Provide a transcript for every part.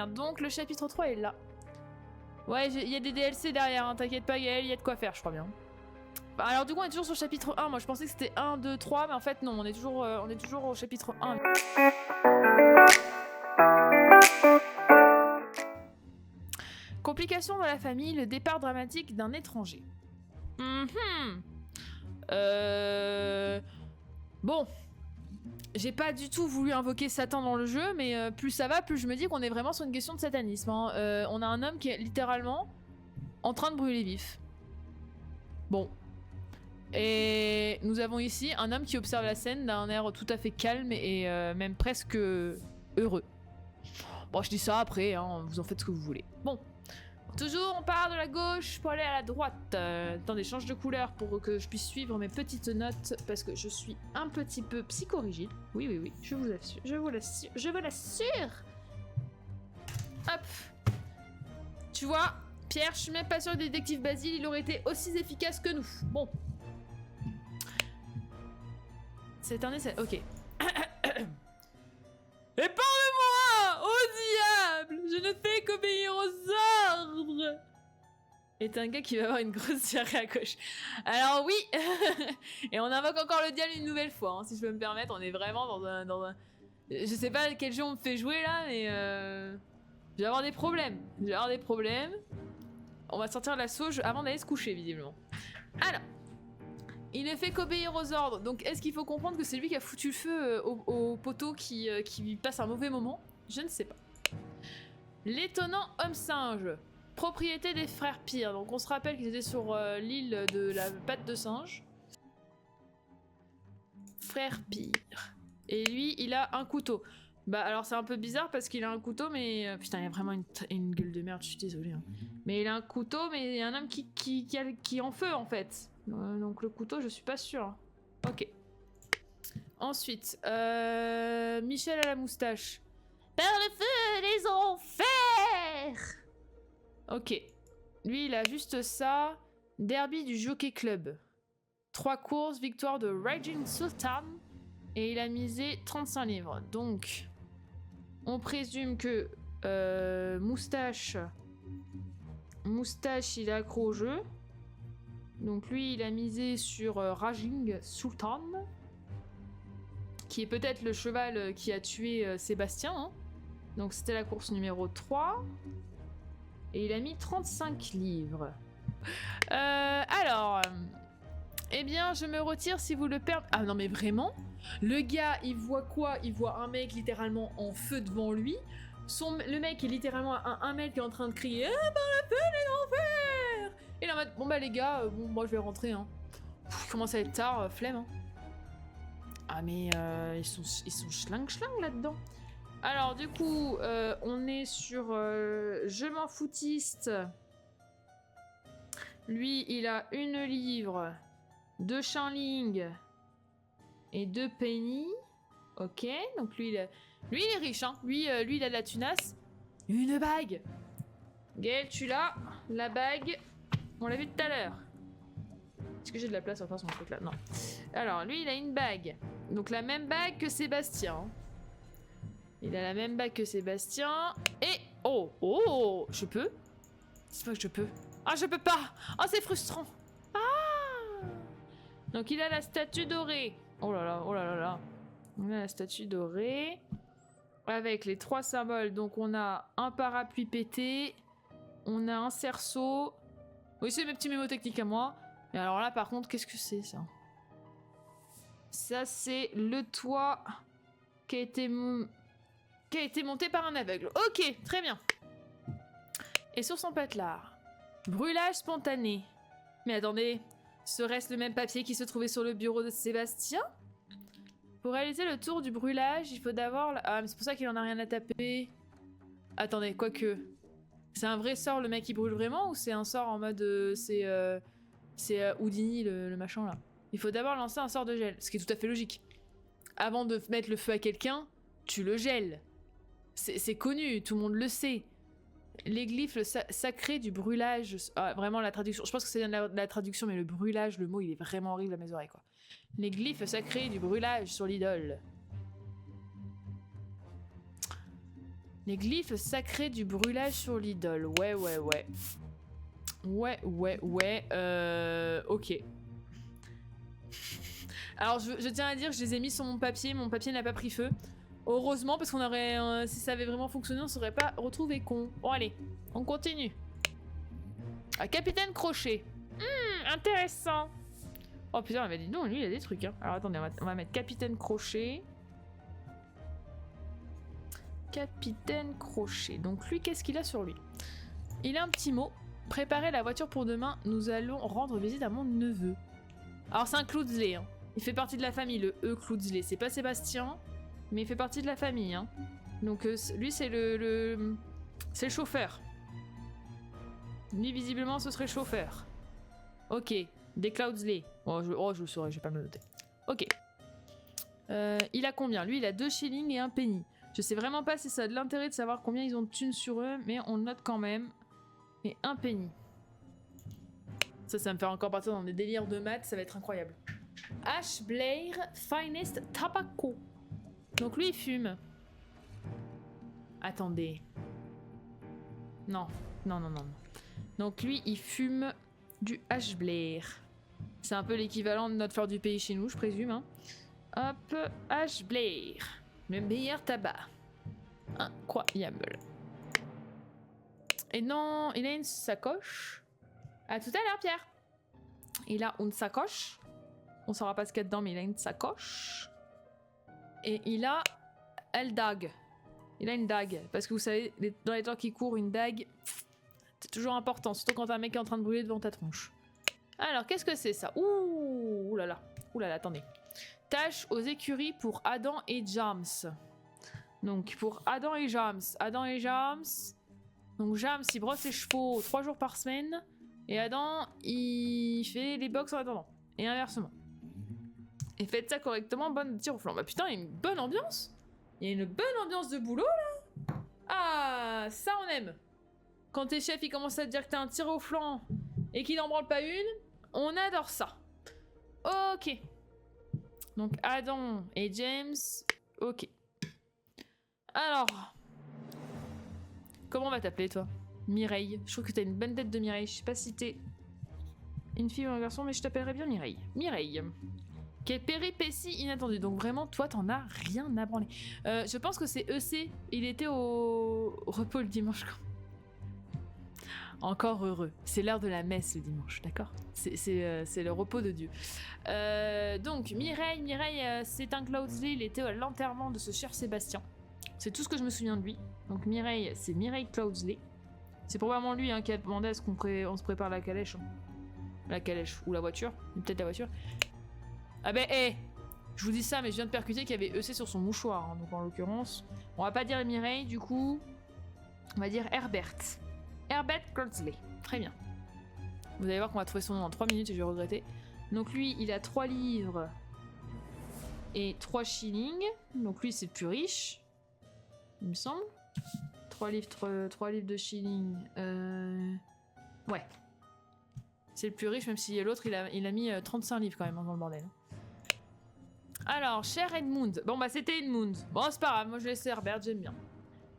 Donc le chapitre 3 est là. Ouais, il y a des DLC derrière, hein, t'inquiète pas Gaël, il y a de quoi faire, je crois bien. Alors du coup on est toujours sur le chapitre 1, moi je pensais que c'était 1, 2, 3, mais en fait non, on est toujours au chapitre 1. Complications dans la famille, le départ dramatique d'un étranger. Bon, j'ai pas du tout voulu invoquer Satan dans le jeu, mais plus ça va, plus je me dis qu'on est vraiment sur une question de satanisme. Hein. On a un homme qui est littéralement en train de brûler vif. Bon. Et nous avons ici un homme qui observe la scène d'un air tout à fait calme et même presque heureux. Bon, je dis ça après, hein, vous en faites ce que vous voulez. Bon. Toujours, on part de la gauche pour aller à la droite. Attendez, change de couleur pour que je puisse suivre mes petites notes parce que je suis un petit peu psychorigide. Oui, oui, oui, je vous assure, je vous l'assure. Hop. Tu vois, Pierre, je suis même pas sûr que le détective Basile, il aurait été aussi efficace que nous. Bon. C'est un essai, ok. Épargne-moi, ô diable! Je ne fais qu'obéir aux ordres! Est un gars qui va avoir une grosse diarrhée à gauche. Alors oui. Et on invoque encore le diable une nouvelle fois, hein, si je peux me permettre. On est vraiment dans un... Je sais pas quel jeu on me fait jouer là, mais je vais avoir des problèmes. On va sortir la sauge avant d'aller se coucher, visiblement. Alors, il ne fait qu'obéir aux ordres. Donc est-ce qu'il faut comprendre que c'est lui qui a foutu le feu au poteau qui passe un mauvais moment? Je ne sais pas. L'étonnant homme-singe. Propriété des frères Pire. Donc on se rappelle qu'ils étaient sur l'île de la patte de singe. Frère Pire. Et lui, il a un couteau. Bah alors c'est un peu bizarre parce qu'il a un couteau, mais... putain, il a vraiment une gueule de merde, je suis désolée. Hein. Mais il a un couteau, mais il y a un homme qui est en feu en fait. Donc le couteau, je suis pas sûre. Ok. Ensuite, Michel à la moustache. Par le feu des enfers. Ok. Lui, il a juste ça. Derby du Jockey Club. 3 courses, victoire de Raging Sultan. Et il a misé 35 livres. Donc, on présume que Moustache, il est accro au jeu. Donc lui, il a misé sur Raging Sultan. Qui est peut-être le cheval qui a tué Sébastien. Hein. Donc c'était la course numéro 3. Et il a mis 35 livres. Alors... eh bien, je me retire si vous le permettez. Ah non, mais vraiment? Le gars, il voit quoi? Il voit un mec littéralement en feu devant lui. Le mec est littéralement un mec qui est en train de crier « Ah, par le feu des enfers !» Et là, bon bah les gars, bon, moi je vais rentrer. Hein. Il commence à être tard, flemme. Hein. Ah mais ils sont schling là-dedans. Alors du coup, on est sur Je m'en foutiste. Lui, il a une livre, 2 Shanling et 2 Penny. Ok, donc lui, il est riche, hein. Lui, il a de la tunasse. Une bague. Gaël, tu l'as. La bague, on l'a vu tout à l'heure. Est-ce que j'ai de la place à faire son truc là? Non. Alors, lui, il a une bague. Donc la même bague que Sébastien. Il a la même bague que Sébastien. Et... oh, oh, je peux? C'est pas que je peux. Ah, je peux pas. Oh, c'est frustrant. Ah. Donc il a la statue dorée. Oh là là, oh là là là. On a la statue dorée. Avec les 3 symboles. Donc on a un parapluie pété. On a un cerceau. Oui, c'est mes petits mémotechniques à moi. Et alors là, par contre, qu'est-ce que c'est ça? Ça, c'est le toit qui a été monté par un aveugle. Ok, très bien. Et sur son patelard, brûlage spontané. Mais attendez, serait-ce le même papier qui se trouvait sur le bureau de Sébastien? Pour réaliser le tour du brûlage, il faut d'abord... Ah, mais c'est pour ça qu'il en a rien à taper. Attendez, quoique... C'est un vrai sort, le mec qui brûle vraiment, ou c'est un sort en mode... c'est Houdini, le machin, là. Il faut d'abord lancer un sort de gel, ce qui est tout à fait logique. Avant de mettre le feu à quelqu'un, tu le gèles. C'est connu, tout le monde le sait. Les glyphes sacrés du brûlage... Ah, vraiment, la traduction... Je pense que c'est bien de la traduction, mais le brûlage, le mot, il est vraiment horrible à mes oreilles, quoi. Les glyphes sacrés du brûlage sur l'idole. Les glyphes sacrés du brûlage sur l'idole. Ouais. Ok. Alors, je tiens à dire que je les ai mis sur mon papier n'a pas pris feu. Heureusement, parce qu'on aurait... si ça avait vraiment fonctionné, on serait pas retrouvé con. Bon, allez, on continue. Ah, Capitaine Crochet. Intéressant. Oh putain, elle m'a dit non, lui, il a des trucs. Hein. Alors, attendez, on va mettre Capitaine Crochet. Capitaine Crochet. Donc, lui, qu'est-ce qu'il a sur lui? Il a un petit mot. Préparez la voiture pour demain, nous allons rendre visite à mon neveu. Alors, c'est un Cloudsley, hein. Il fait partie de la famille, le E Cloudsley. C'est pas Sébastien, mais il fait partie de la famille. Hein. Donc lui, c'est c'est le chauffeur. Lui, visiblement, ce serait le chauffeur. Ok, des Cloudsley. Oh, je le saurais, je vais pas me le noter. Ok. Il a combien? Lui, il a 2 shillings et 1 penny. Je sais vraiment pas si ça a de l'intérêt de savoir combien ils ont de thunes sur eux, mais on le note quand même. Et 1 penny. Ça va me faire encore partir dans des délires de maths, ça va être incroyable. Ash Blair Finest Tobacco. Donc lui il fume. Attendez. Non. Donc lui il fume du Ash Blair. C'est un peu l'équivalent de notre fleur du pays chez nous, je présume. Hein. Hop, Ash Blair. Le meilleur tabac. Incroyable. Et non, il a une sacoche. À tout à l'heure, Pierre. Il a une sacoche. On saura pas ce qu'il y a dedans, mais il a une sacoche. Et il a elle dague. Il a une dague. Parce que vous savez, dans les temps qui courent, une dague, c'est toujours important. Surtout quand un mec est en train de brûler devant ta tronche. Alors, qu'est-ce que c'est ça? Ouh là là. Ouh là là, attendez. Tâche aux écuries pour Adam et James. Donc, pour Adam et James. Donc, James, il brosse ses chevaux 3 jours par semaine. Et Adam, il fait les box en attendant. Et inversement. Et faites ça correctement, bonne tir au flanc. Bah putain, il y a une bonne ambiance. Il y a une bonne ambiance de boulot là. Ah, ça on aime. Quand tes chefs ils commencent à te dire que t'as un tir au flanc et qu'il n'en branle pas une, on adore ça. Ok. Donc Adam et James, ok. Alors, comment on va t'appeler toi? Mireille. Je trouve que t'as une bonne tête de Mireille. Je sais pas si t'es une fille ou un garçon, mais je t'appellerais bien Mireille. Mireille. Quelle péripétie inattendue. Donc vraiment, toi, t'en as rien à branler. Je pense que c'est EC. Il était au repos le dimanche. Encore heureux. C'est l'heure de la messe le dimanche, d'accord? C'est le repos de Dieu. Donc, Mireille, c'est un Cloudsley. Il était à l'enterrement de ce cher Sébastien. C'est tout ce que je me souviens de lui. Donc Mireille, c'est Mireille Cloudsley. C'est probablement lui hein, qui a demandé à ce qu'on se prépare la calèche. Hein. La calèche ou la voiture. Peut-être la voiture. Ah ben, je vous dis ça, mais je viens de percuter qu'il y avait EC sur son mouchoir. Hein, donc en l'occurrence, on va pas dire Mireille, du coup, on va dire Herbert. Herbert Cloudsley. Très bien. Vous allez voir qu'on va trouver son nom en 3 minutes et je vais regretter. Donc lui, il a 3 livres et 3 shillings. Donc lui, c'est le plus riche, il me semble. 3 livres de shillings. Ouais. C'est le plus riche, même si l'autre, il a mis 35 livres quand même dans le bordel. Alors, cher Edmund. Bon, bah, c'était Edmund. Bon, c'est pas grave, moi je laisse Herbert, j'aime bien.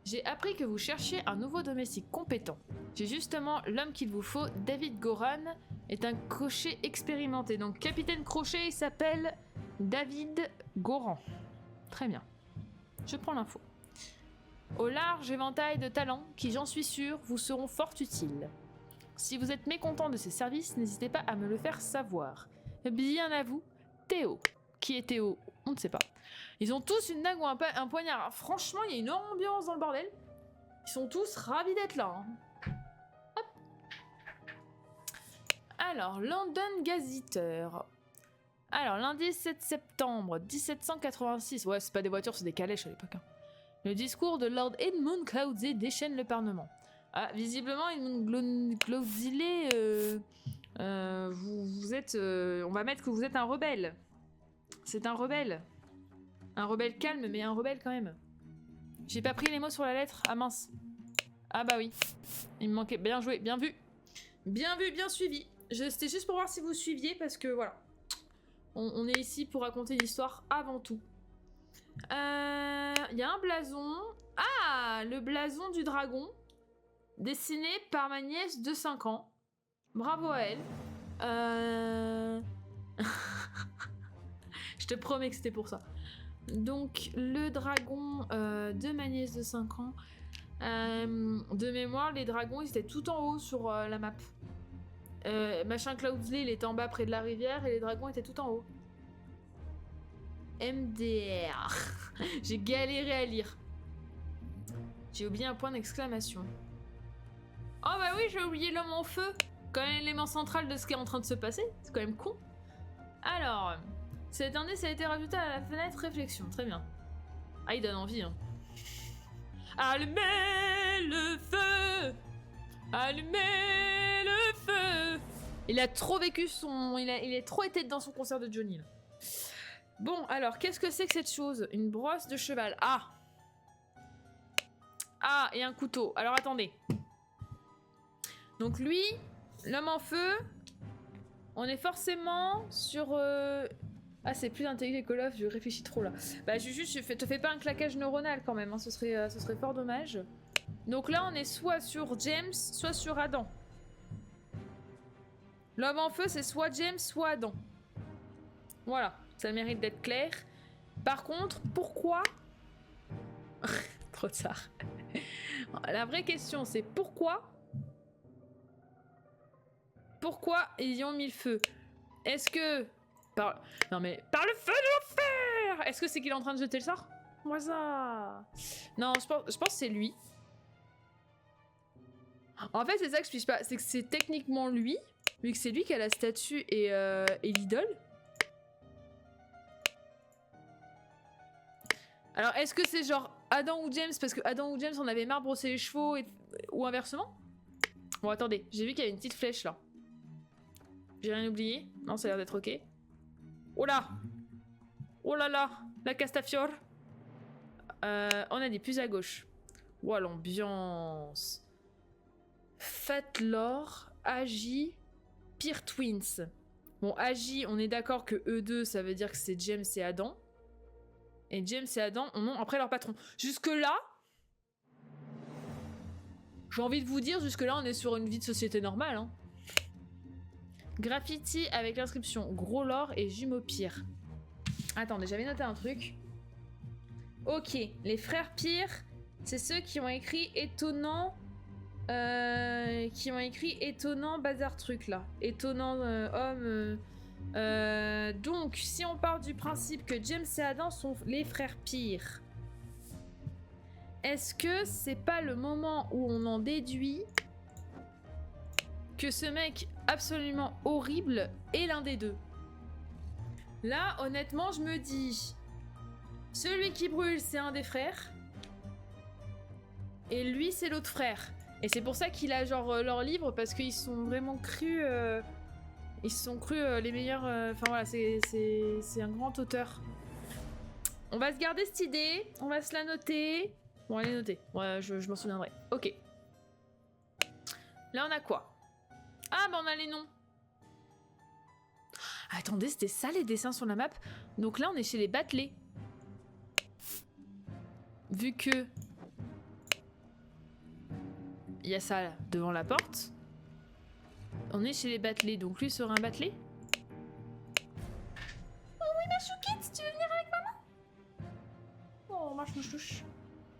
J'ai appris que vous cherchiez un nouveau domestique compétent. J'ai justement l'homme qu'il vous faut. David Goran est un cocher expérimenté. Donc, capitaine Crochet, il s'appelle David Goran. Très bien. Je prends l'info. Au large éventail de talents qui, j'en suis sûre, vous seront fort utiles. Si vous êtes mécontent de ces services, n'hésitez pas à me le faire savoir. Bien à vous, Théo. Qui est Théo? On ne sait pas. Ils ont tous une dague ou un poignard. Franchement, il y a une ambiance dans le bordel. Ils sont tous ravis d'être là. Hein. Hop. Alors, London Gazetteur. Alors, lundi 7 septembre 1786. Ouais, c'est pas des voitures, c'est des calèches à l'époque. Hein. Le discours de Lord Edmund Cloudsley déchaîne le Parlement. Ah, visiblement, Edmund Cloudsley, vous êtes... on va mettre que vous êtes un rebelle. C'est un rebelle. Un rebelle calme, mais un rebelle quand même. J'ai pas pris les mots sur la lettre. Ah mince. Ah bah oui. Il me manquait. Bien joué, bien vu. Bien vu, bien suivi. C'était juste pour voir si vous suiviez, parce que voilà. On est ici pour raconter l'histoire avant tout. Il y a un blason. Ah, le blason du dragon. Dessiné par ma nièce de 5 ans. Bravo à elle. Je te promets que c'était pour ça. Donc, le dragon de ma nièce de 5 ans. De mémoire, les dragons, ils étaient tout en haut sur la map. Machin Cloudsley, il était en bas près de la rivière et les dragons étaient tout en haut. MDR. J'ai galéré à lire. J'ai oublié un point d'exclamation. Oh bah oui, j'ai oublié l'homme en feu. Quand même l'élément central de ce qui est en train de se passer. C'est quand même con. Alors, cet indice a été rajouté à la fenêtre réflexion. Très bien. Ah, il donne envie, hein. Allumez le feu! Allumez le feu! Il a trop vécu son... Il est trop été dans son concert de Johnny, là. Bon, alors, qu'est-ce que c'est que cette chose? Une brosse de cheval. Ah! Ah, et un couteau. Alors, attendez. Donc lui, l'homme en feu, on est forcément sur... Ah, c'est plus intelligent que Call of, je réfléchis trop là. Bah, te fais pas un claquage neuronal quand même, hein, ce serait fort dommage. Donc là, on est soit sur James, soit sur Adam. L'homme en feu, c'est soit James, soit Adam. Voilà, ça mérite d'être clair. Par contre, pourquoi... Trop tard. La vraie question, c'est pourquoi... Pourquoi ils y ont mis le feu? Est-ce que... Non mais... Par le feu de l'enfer! Est-ce que c'est qu'il est en train de jeter le sort? Moi ça... Non, je pense que c'est lui. En fait, c'est ça que je piche pas. C'est que c'est techniquement lui, vu que c'est lui qui a la statue et l'idole. Alors, est-ce que c'est genre Adam ou James? Parce que Adam ou James, on avait marre de brosser les chevaux ou inversement? Bon, attendez. J'ai vu qu'il y avait une petite flèche là. J'ai rien oublié? Non, ça a l'air d'être ok. Oh là! Oh là là! La Castafiore! On a des plus à gauche. Ouah, l'ambiance! Fatlore, Agi, Peer Twins. Bon, Agi, on est d'accord que eux deux, ça veut dire que c'est James et Adam. Et James et Adam ont après leur patron. Jusque-là, j'ai envie de vous dire, jusque-là, on est sur une vie de société normale, hein. Graffiti avec l'inscription Gros Lore et Jumeaux Pire. Attendez, j'avais noté un truc. Ok, les frères Pire, c'est ceux qui ont écrit étonnant... étonnant bazar truc là. Étonnant homme... donc, si on part du principe que James et Adam sont les frères Pire, est-ce que c'est pas le moment où on en déduit que ce mec absolument horrible est l'un des deux? Là, honnêtement, je me dis... Celui qui brûle, c'est un des frères. Et lui, c'est l'autre frère. Et c'est pour ça qu'il a genre leur livre, parce qu'ils sont vraiment crus... Ils se sont crus les meilleurs... Enfin voilà, c'est un grand auteur. On va se garder cette idée, on va se la noter. Bon, elle est notée. Ouais, je m'en souviendrai. Ok. Là, on a quoi? Ah, bah on a les noms. Attendez, c'était ça les dessins sur la map? Donc là, on est chez les Battelés. Vu que... il y a ça là, devant la porte. On est chez les Battelés, donc lui sera un Battelé? Oh oui, ma chouquette, tu veux venir avec maman? Oh, ma chouchouche.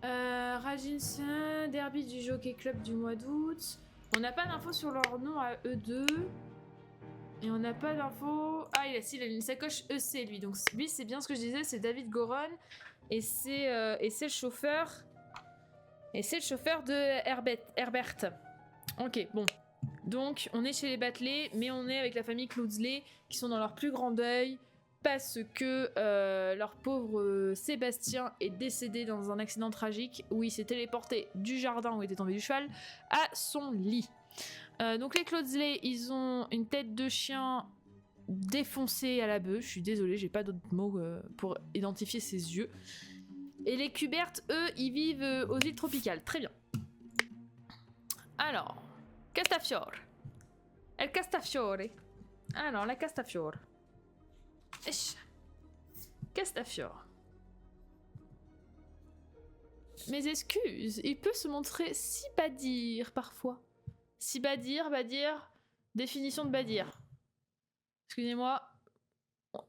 Rajinsen, derby du Jockey Club du mois d'août. On n'a pas d'infos sur leur nom à eux deux. Et on n'a pas d'infos... Ah, il a une sacoche EC, lui. Donc lui, c'est bien ce que je disais, c'est David Goron. Et c'est le chauffeur... Et c'est le chauffeur de Herbert. Ok, bon. Donc, on est chez les Battelés, mais on est avec la famille Cloudsley, qui sont dans leur plus grand deuil, parce que leur pauvre Sébastien est décédé dans un accident tragique, où il s'est téléporté du jardin où il était tombé du cheval, à son lit. Donc les Cloudsley, ils ont une tête de chien défoncée à la bœuf. Je suis désolée, j'ai pas d'autres mots pour identifier ses yeux. Et les Kubert, eux, ils vivent aux îles tropicales. Très bien. Alors, Castafiore. El Castafiore. Alors, la Castafiore. Castafiore. Mes excuses. Il peut se montrer si badir parfois. Si badir. Définition de badir. Excusez-moi.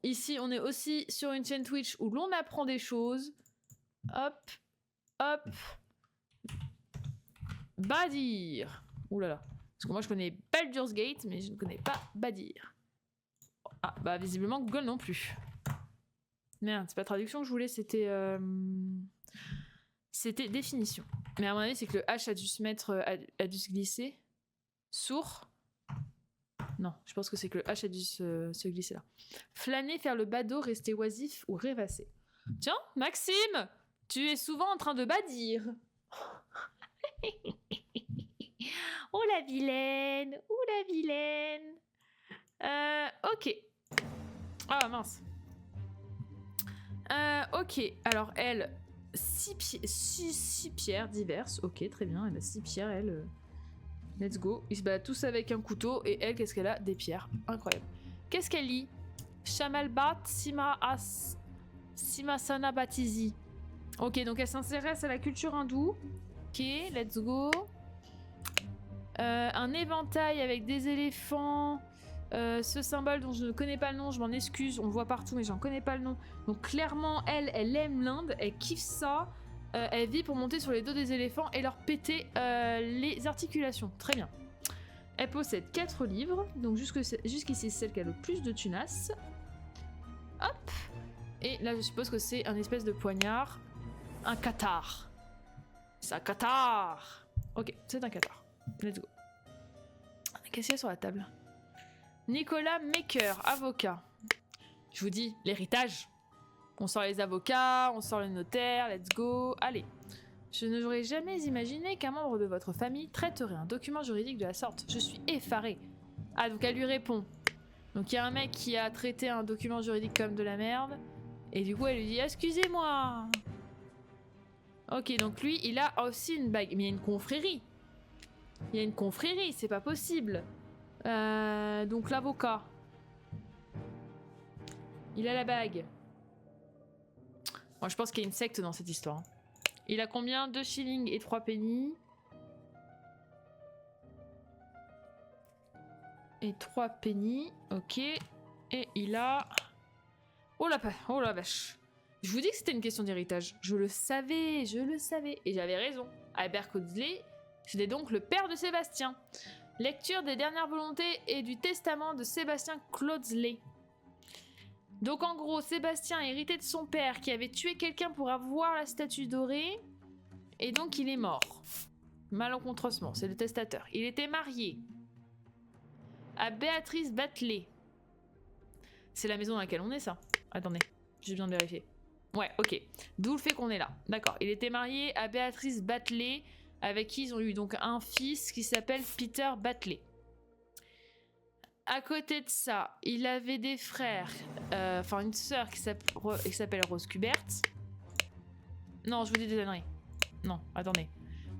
Ici, on est aussi sur une chaîne Twitch où l'on apprend des choses. Hop. Hop. Badir. Ouh là là. Parce que moi, je connais Baldur's Gate, mais je ne connais pas badir. Ah, bah visiblement, Google non plus. Merde, c'est pas traduction que je voulais, c'était... C'était définition. Mais à mon avis, c'est que le H a dû se mettre... a dû se glisser. Sourd. Non, je pense que c'est que le H a dû se glisser là. Flâner, faire le badaud, rester oisif ou rêvasser. Tiens, Maxime, tu es souvent en train de badir. Oh la vilaine, oh la vilaine. Ok. Ah mince. Ok, alors elle, 6 pierres diverses. Ok, très bien, elle a 6 pierres, elle. Let's go. Ils se battent tous avec un couteau et elle, qu'est-ce qu'elle a? Des pierres. Incroyable. Qu'est-ce qu'elle lit? Shamalbat Simasana Batizi. Ok, donc elle s'intéresse à la culture hindoue. Ok, let's go. Un éventail avec des éléphants. Ce symbole dont je ne connais pas le nom, je m'en excuse, on le voit partout mais j'en connais pas le nom. Donc clairement, elle aime l'Inde, elle kiffe ça. Elle vit pour monter sur les dos des éléphants et leur péter les articulations. Très bien. Elle possède 4 livres, donc jusqu'ici c'est celle qui a le plus de tunas. Hop. Et là je suppose que c'est un espèce de poignard. Un qatar. C'est un qatar. Ok, c'est un qatar. Let's go. Qu'est-ce qu'il y a sur la table? Nicolas Maker, avocat. Je vous dis, l'héritage. On sort les avocats, on sort les notaires, let's go. Allez. Je n'aurais jamais imaginé qu'un membre de votre famille traiterait un document juridique de la sorte. Je suis effarée. Ah, donc elle lui répond. Donc il y a un mec qui a traité un document juridique comme de la merde. Et du coup, elle lui dit, excusez-moi. Ok, donc lui, il a aussi une bague. Mais il y a une confrérie. Il y a une confrérie, c'est pas possible. Donc l'avocat. Il a la bague. Moi, je pense qu'il y a une secte dans cette histoire. Il a combien? 2 shillings et 3 pennies. Et 3 pennies. Ok. Et il a... Oh la vache. Je vous dis que c'était une question d'héritage. Je le savais. Et j'avais raison. Albert Codsley, c'est donc le père de Sébastien. Lecture des dernières volontés et du testament de Sébastien Clodsley. Donc en gros, Sébastien a hérité de son père qui avait tué quelqu'un pour avoir la statue dorée. Et donc il est mort. Malencontreusement, c'est le testateur. Il était marié à Béatrice Batley. C'est la maison dans laquelle on est, ça? Attendez, j'ai besoin de vérifier. Ouais, ok. D'où le fait qu'on est là. D'accord. Il était marié à Béatrice Batley, avec qui ils ont eu donc un fils qui s'appelle Peter Batley. À côté de ça, il avait des frères, enfin une sœur qui s'appelle Rose Kubert. Non, je vous dis des conneries. Non, attendez.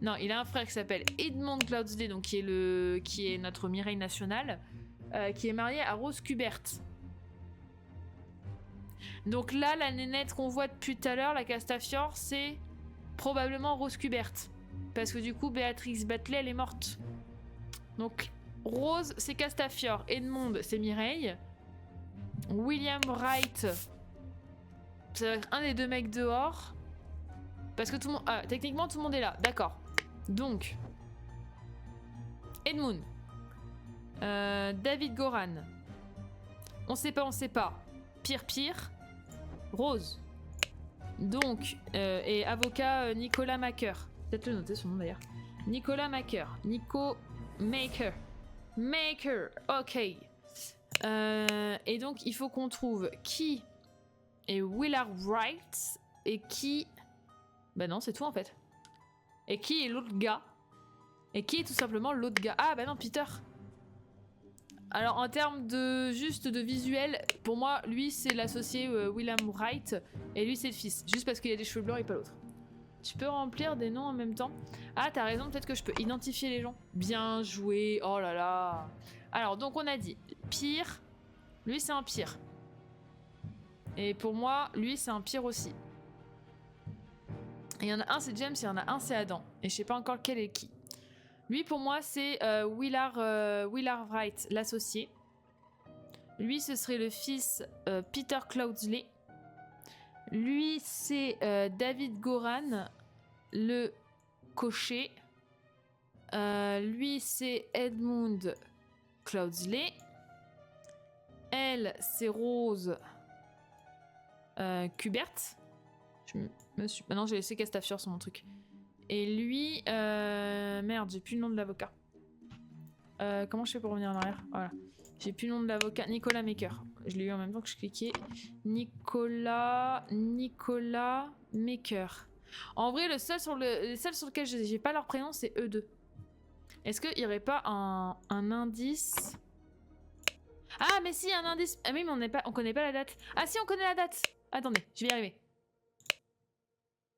Non, il a un frère qui s'appelle Edmond Cloudsley, donc qui est notre Mireille nationale, qui est marié à Rose Kubert. Donc là, la nénette qu'on voit depuis tout à l'heure, la Castafiore, c'est probablement Rose Kubert. Parce que du coup, Béatrice Batley, elle est morte. Donc, Rose, c'est Castafiore. Edmond, c'est Mireille. William Wright, c'est un des 2 mecs dehors. Parce que tout le monde... Ah, techniquement, tout le monde est là. D'accord. Donc, Edmund. David Goran. On sait pas. Pire. Rose. Donc, et avocat Nicolas Maker. Peut-être le noter son nom d'ailleurs. Nicolas Maker. Nico Maker. Ok. Et donc, il faut qu'on trouve qui est Willard Wright et qui... Bah non, c'est tout en fait. Et qui est l'autre gars. Et qui est tout simplement l'autre gars. Ah bah non, Peter. Alors en termes de juste de visuel, pour moi, lui c'est l'associé William Wright et lui c'est le fils. Juste parce qu'il a des cheveux blancs et pas l'autre. Tu peux remplir des noms en même temps. Ah, t'as raison, peut-être que je peux identifier les gens. Bien joué, oh là là. Alors, donc on a dit pire. Lui, c'est un pire. Et pour moi, lui, c'est un pire aussi. Et il y en a un c'est James et il y en a un c'est Adam. Et je sais pas encore lequel est qui. Lui pour moi c'est Willard Wright, l'associé. Lui ce serait le fils Peter Cloudsley. Lui c'est David Goran, le cocher. Lui c'est Edmund Cloudsley. Elle c'est Rose Kubert. Maintenant j'ai laissé Castafiore sur mon truc. Et lui, merde, j'ai plus le nom de l'avocat. Comment je fais pour revenir en arrière? Voilà. J'ai plus le nom de l'avocat. Nicolas Maker. Je l'ai eu en même temps que je cliquais. Nicolas Maker. En vrai, les seuls sur lesquels j'ai pas leur prénom, c'est eux deux. Est-ce qu'il y aurait pas un indice? Ah, mais si, un indice. Ah oui, mais on connaît pas la date. Ah si, on connaît la date. Attendez, je vais y arriver.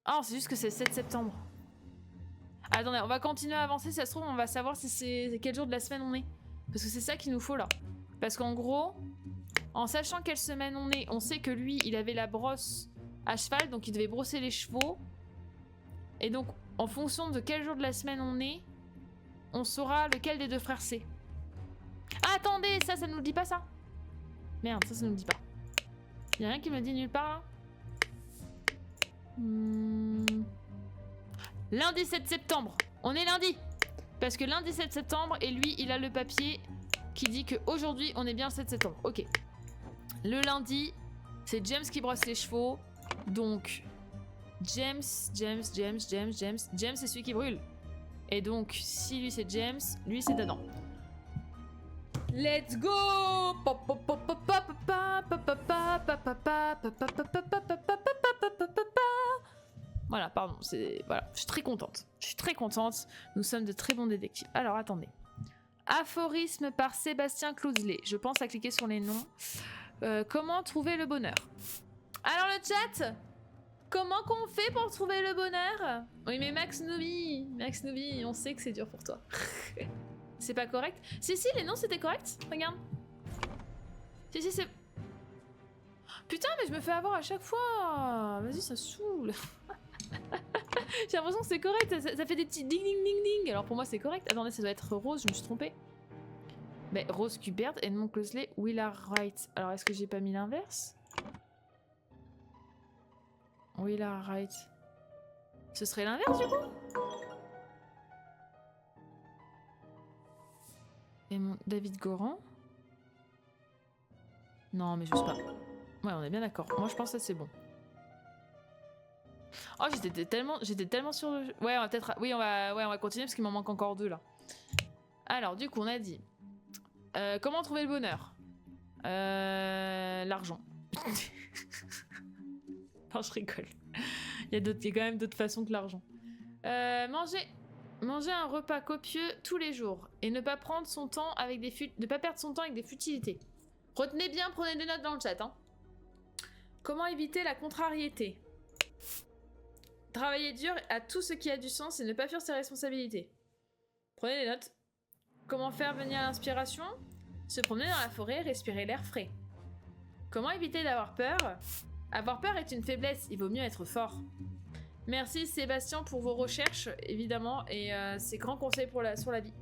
Ah, c'est juste que c'est le 7 septembre. Attendez, on va continuer à avancer. Si ça se trouve, on va savoir si c'est quel jour de la semaine on est. Parce que c'est ça qu'il nous faut là. Parce qu'en gros, en sachant quelle semaine on est, on sait que lui, il avait la brosse à cheval, donc il devait brosser les chevaux. Et donc, en fonction de quel jour de la semaine on est, on saura lequel des deux frères c'est. Ah, attendez, ça nous le dit pas ça. Merde, ça nous le dit pas. Y'a rien qui me dit nulle part là. Lundi 7 septembre. On est lundi. Parce que lundi 7 septembre, et lui, il a le papier qui dit qu'aujourd'hui, on est bien le 7 septembre. Ok. Le lundi, c'est James qui brosse les chevaux. Donc, James, c'est celui qui brûle. Et donc, si lui c'est James, lui c'est Adam. Let's go! Voilà, pardon, voilà, je suis très contente. Je suis très contente. Nous sommes de très bons détectives. Alors, attendez. Aphorisme par Sébastien Cloudsley. Je pense à cliquer sur les noms. Comment trouver le bonheur? Alors, le chat, comment qu'on fait pour trouver le bonheur? Oui, mais Max Novi, on sait que c'est dur pour toi. C'est pas correct? Si, les noms c'était correct. Regarde. Si, c'est... Putain, mais je me fais avoir à chaque fois. Vas-y, ça saoule. J'ai l'impression que c'est correct. Ça fait des petits ding ding ding ding. Alors pour moi, c'est correct. Attendez, ça doit être Rose, je me suis trompée. Mais Rose Kubert, Edmund Cloudsley, Willard Wright. Alors est-ce que j'ai pas mis l'inverse? Willard Wright. Ce serait l'inverse du coup? Et mon David Goran. Non, mais je sais pas. Ouais, on est bien d'accord. Moi, je pense que c'est bon. Oh, j'étais tellement sur le... Ouais, on va peut-être... Oui, on va continuer parce qu'il m'en manque encore 2, là. Alors, du coup, on a dit... comment trouver le bonheur? L'argent. Non, je rigole. Il y a quand même d'autres façons que l'argent. Manger un repas copieux tous les jours et ne pas prendre son temps avec ne pas perdre son temps avec des futilités. Retenez bien, prenez des notes dans le chat. Hein. Comment éviter la contrariété? Travailler dur à tout ce qui a du sens et ne pas fuir ses responsabilités. Prenez des notes. Comment faire venir l'inspiration? Se promener dans la forêt, respirer l'air frais. Comment éviter d'avoir peur? Avoir peur est une faiblesse, il vaut mieux être fort. Merci Sébastien pour vos recherches, évidemment, et ces grands conseils sur la vie.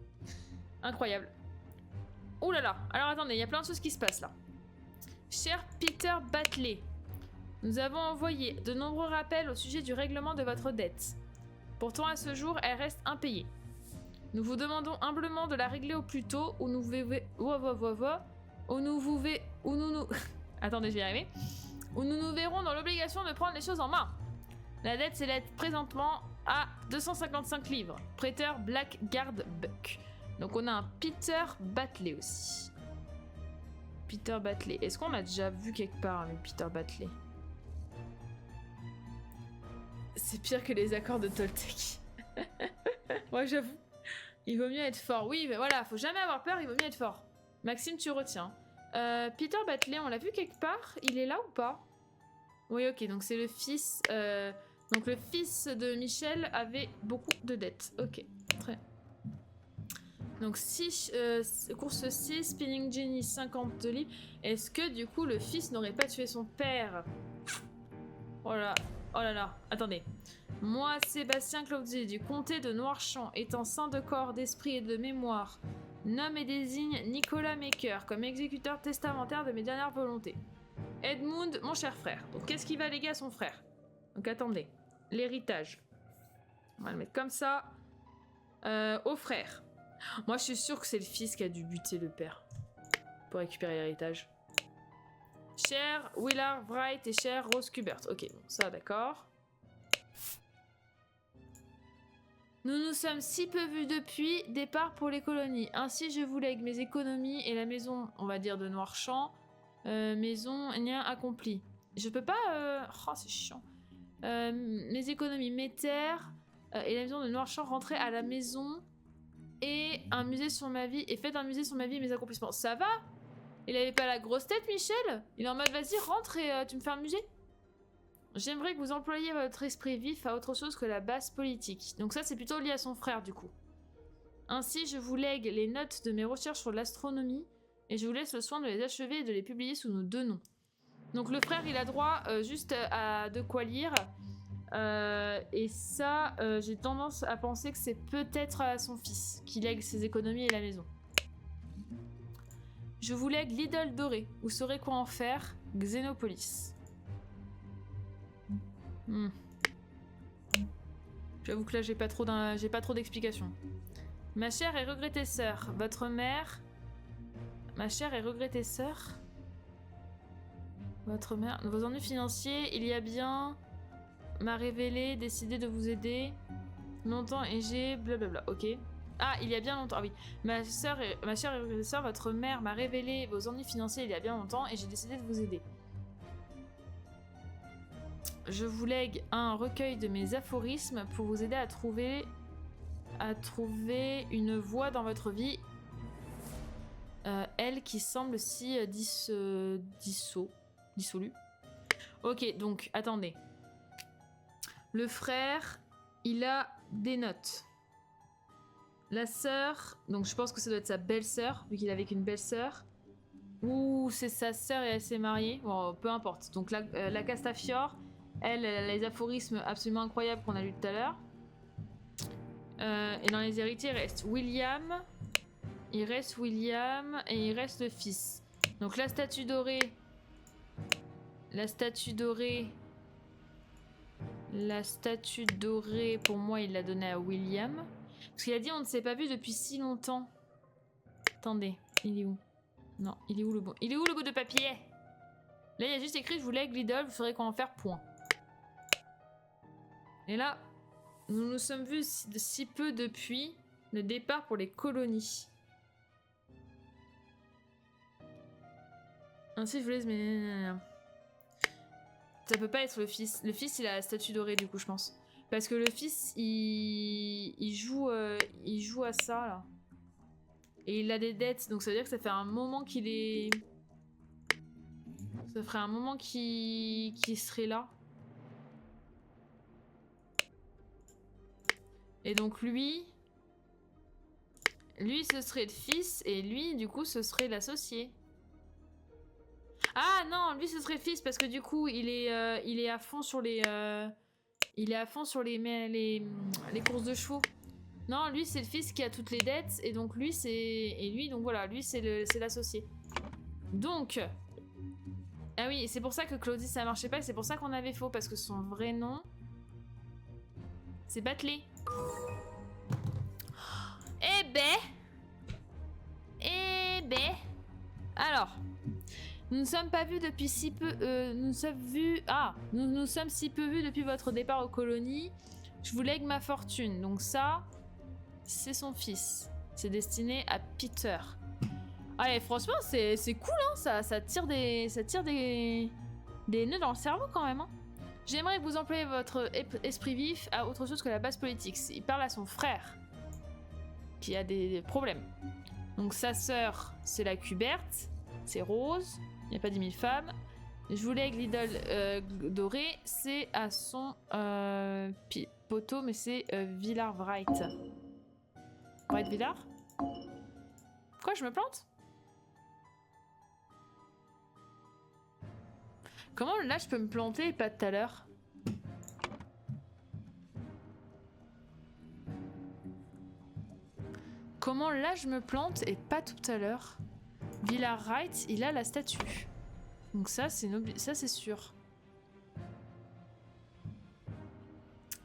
Incroyable. Ouh là là, alors attendez, il y a plein de choses qui se passent là. Cher Peter Batley, nous avons envoyé de nombreux rappels au sujet du règlement de votre dette. Pourtant, à ce jour, elle reste impayée. Nous vous demandons humblement de la régler au plus tôt, ou nous Attendez, je vais y arriver. Ou nous nous verrons dans l'obligation de prendre les choses en main. La dette s'élève présentement à 255 livres. Prêteur Blackguard Buck. Donc on a un Peter Batley aussi. Peter Batley. Est-ce qu'on l'a déjà vu quelque part, le Peter Batley? C'est pire que les accords de Toltec. Moi j'avoue. Il vaut mieux être fort. Oui, mais voilà, faut jamais avoir peur, il vaut mieux être fort. Maxime, tu retiens. Peter Batley, on l'a vu quelque part? Il est là ou pas? Oui, ok, donc c'est le fils... Donc le fils de Michel avait beaucoup de dettes. Ok, très bien. Donc course 6, Spinning Jenny, 52 livres. Est-ce que du coup le fils n'aurait pas tué son père? Oh là là, attendez. Moi, Sébastien Claudier, du comté de Noirchamp, étant saint de corps, d'esprit et de mémoire, nomme et désigne Nicolas Maker comme exécuteur testamentaire de mes dernières volontés. Edmund, mon cher frère. Donc, qu'est-ce qu'il va léguer à son frère? Donc, attendez. L'héritage. On va le mettre comme ça. Au frère. Moi, je suis sûre que c'est le fils qui a dû buter le père pour récupérer l'héritage. Cher Willard Wright et cher Rose Kubert. Ok, bon, ça, d'accord. Nous nous sommes si peu vus depuis, départ pour les colonies. Ainsi, je vous lègue mes économies et la maison, on va dire, de Noirchamp. Maison, lien accompli. Je peux pas... Oh, c'est chiant. Mes économies, mes terres et la maison de Noirchamp rentrer à la maison et un musée sur ma vie. Et faites un musée sur ma vie et mes accomplissements. Ça va? Il avait pas la grosse tête, Michel? Il est en mode, vas-y, rentre et tu me fais un musée? J'aimerais que vous employiez votre esprit vif à autre chose que la base politique. Donc ça, c'est plutôt lié à son frère, du coup. Ainsi, je vous lègue les notes de mes recherches sur l'astronomie et je vous laisse le soin de les achever et de les publier sous nos deux noms. Donc le frère, il a droit juste à de quoi lire. Et ça, j'ai tendance à penser que c'est peut-être à son fils qui lègue ses économies et la maison. Je vous lègue l'idole dorée. Vous saurez quoi en faire. Xénopolis. J'avoue que là, j'ai pas trop d'explications. Ma chère et regrettée sœur, votre mère... Ma chère et regrettée sœur... Votre mère... Vos ennuis financiers, il y a bien... M'a révélé, décidé de vous aider... Longtemps et j'ai... Blablabla, ok. Ah, il y a bien longtemps, ah oui. Ma chère et regrettée sœur, votre mère m'a révélé vos ennuis financiers il y a bien longtemps et j'ai décidé de vous aider. Je vous lègue un recueil de mes aphorismes pour vous aider à trouver une voie dans votre vie. Elle qui semble si dissolue. Ok, donc, attendez. Le frère, il a des notes. La sœur, donc je pense que ça doit être sa belle-sœur, vu qu'il est avec une belle-sœur. Ou c'est sa sœur et elle s'est mariée. Bon, peu importe. Donc la Castafiore, elle a les aphorismes absolument incroyables qu'on a lus tout à l'heure. Et dans les héritiers, il reste William. Il reste William et il reste le fils. Donc la statue dorée. La statue dorée, pour moi, il l'a donnée à William. Parce qu'il a dit on ne s'est pas vu depuis si longtemps. Attendez, il est où? Non, il est où le bon? Il est où le bout de papier? Là, il y a juste écrit je vous lègue l'idole, vous saurez quoi en faire, point. Et là, nous nous sommes vus si peu depuis le départ pour les colonies. Ainsi, je vous laisse, mais... Ça peut pas être le fils. Le fils, il a la statue dorée, du coup, je pense. Parce que le fils, il joue à ça, là. Et il a des dettes, donc ça veut dire que ça fait un moment qu'il est... Ça ferait un moment qu'il serait là. Et donc lui, ce serait le fils, et lui, du coup, ce serait l'associé. Ah non, lui, ce serait le fils, parce que du coup, il est à fond sur les... il est à fond sur les courses de chevaux. Non, lui, c'est le fils qui a toutes les dettes, et donc lui, c'est... Et lui, donc voilà, lui, c'est l'associé. Donc... Ah oui, c'est pour ça que Claudie, ça marchait pas, et c'est pour ça qu'on avait faux, parce que son vrai nom... C'est Batley. Eh ben... Alors... Nous ne sommes pas vus depuis si peu... nous nous sommes si peu vus depuis votre départ aux colonies. Je vous lègue ma fortune. Donc ça, c'est son fils. C'est destiné à Peter. Ah, et franchement, c'est cool, hein. Ça tire des nœuds dans le cerveau quand même. Hein. J'aimerais que vous employiez votre esprit vif à autre chose que la base politique. Il parle à son frère, qui a des problèmes. Donc sa sœur, c'est la Kubert. C'est Rose. Il n'y a pas 10 000 femmes. Je vous lègue l'idole dorée. C'est à son poteau, mais c'est Willard Wright. Wright Willard? Quoi, je me plante? Comment là je peux me planter et pas tout à l'heure? Comment là je me plante et pas tout à l'heure? Villa Wright, il a la statue. Donc ça, c'est sûr.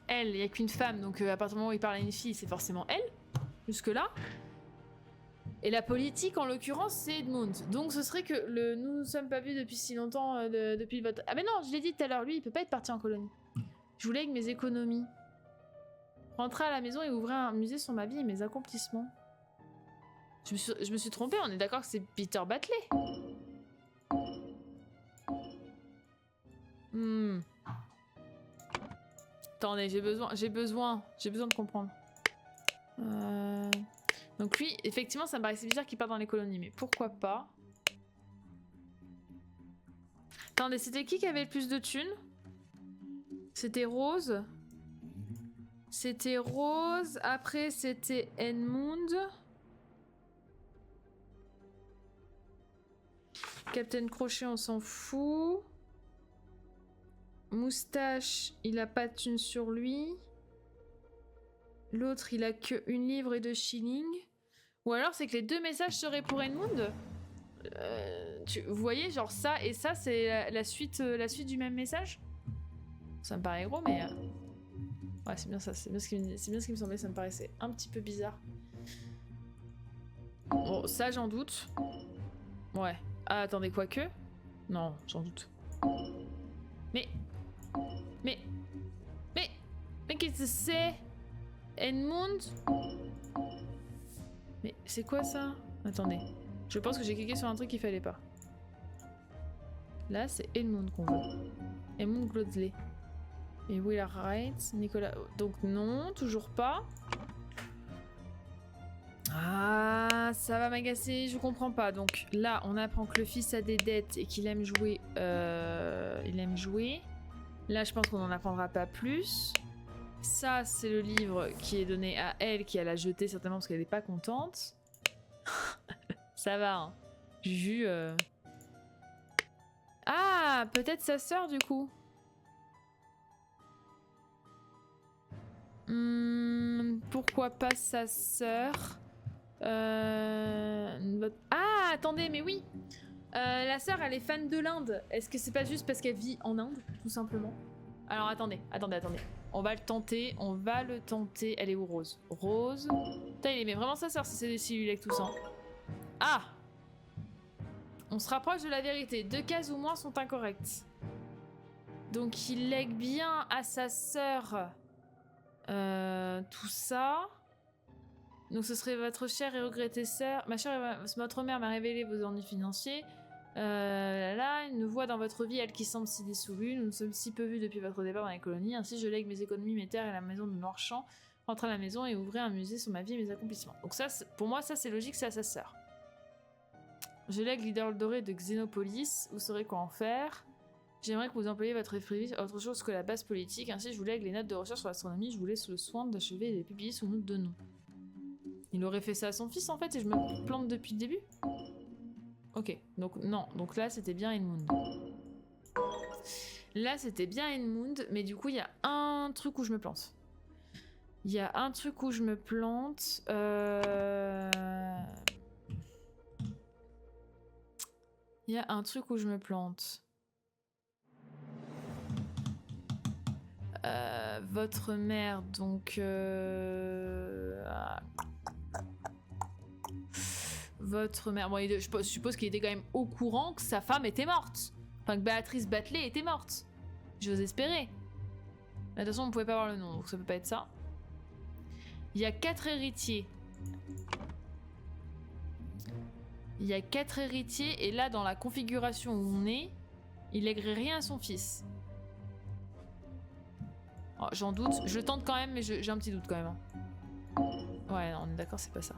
Elle, il n'y a qu'une femme, donc à partir du moment où il parle à une fille, c'est forcément elle. Jusque-là. Et la politique, en l'occurrence, c'est Edmund. Donc ce serait que nous ne sommes pas vus depuis si longtemps, depuis votre... Ah mais non, je l'ai dit tout à l'heure, lui, il peut pas être parti en colonie. Je voulais avec mes économies. Rentrer à la maison et ouvrir un musée sur ma vie et mes accomplissements. Je me suis trompée, on est d'accord que c'est Peter Batley. Attendez, j'ai besoin de comprendre. Donc lui, effectivement, ça me paraissait bizarre qu'il parte dans les colonies, mais pourquoi pas? Attendez, c'était qui avait le plus de thunes? C'était Rose. C'était Rose, après c'était Edmund. Captain Crochet, on s'en fout. Moustache, il a pas de thunes sur lui. L'autre, il a que 1 livre et 2 shillings. Ou alors, c'est que les 2 messages seraient pour Edmund. Vous voyez, genre ça et ça, c'est la suite du même message. Ça me paraît gros, mais... Ouais, c'est bien ça, c'est bien ce qui me semblait, ça me paraissait un petit peu bizarre. Bon, ça, j'en doute. Ouais. Ah, attendez, quoique. Non, j'en doute. Mais qu'est-ce que c'est? Edmund? Mais c'est quoi ça? Attendez. Je pense que j'ai cliqué sur un truc qu'il fallait pas. Là, c'est Edmund qu'on veut. Edmund Glodsley. Et Willa Wright, Nicolas... Donc non, toujours pas. Ah, ça va m'agacer, je comprends pas. Donc là, on apprend que le fils a des dettes et qu'il aime jouer. Il aime jouer. Là, je pense qu'on n'en apprendra pas plus. Ça, c'est le livre qui est donné à elle, qui a la jeté certainement parce qu'elle n'est pas contente. Ça va, hein. Juju... Ah, peut-être sa sœur, du coup. Pourquoi pas sa sœur? Ah, attendez, mais oui. La sœur, elle est fan de l'Inde. Est-ce que c'est pas juste parce qu'elle vit en Inde, tout simplement? Alors attendez. On va le tenter, Elle est où, Rose? Rose. Putain, il aimait vraiment sa sœur si c'est des cellules avec tout ça. Ah! On se rapproche de la vérité. 2 cases ou moins sont incorrectes. Donc il lègue bien à sa sœur tout ça. Donc ce serait votre chère et regrettée sœur. Votre mère m'a révélé vos ennuis financiers. Une voix dans votre vie, elle qui semble si dissolue. Nous nous sommes si peu vus depuis votre départ dans les colonies. Ainsi, je lègue mes économies, mes terres et la maison de Noirchamp. Rentrez à la maison et ouvrez un musée sur ma vie et mes accomplissements. Donc ça, pour moi, ça c'est logique, c'est à sa sœur. Je lègue l'idole dorée de Xénopolis. Vous saurez quoi en faire. J'aimerais que vous employiez votre esprit à autre chose que la base politique. Ainsi, je vous lègue les notes de recherche sur l'astronomie. Je vous laisse le soin d'achever et de les publier sous notre de nom. Il aurait fait ça à son fils en fait et je me plante depuis le début. Ok, donc non, donc là c'était bien Edmund. Là c'était bien Edmund, mais du coup il y a un truc où je me plante. Il y a un truc où je me plante. Il y a un truc où je me plante. Votre mère, donc... Votre mère... Bon, je suppose qu'il était quand même au courant que sa femme était morte. Enfin, que Béatrice Batley était morte. J'ose espérer. Mais de toute façon, on ne pouvait pas avoir le nom, donc ça peut pas être ça. Il y a 4 héritiers. Il y a 4 héritiers, et là, dans la configuration où on est, il lèguerait rien à son fils. Oh, j'en doute. Je le tente quand même, mais j'ai un petit doute quand même. Ouais, non, on est d'accord, c'est pas ça.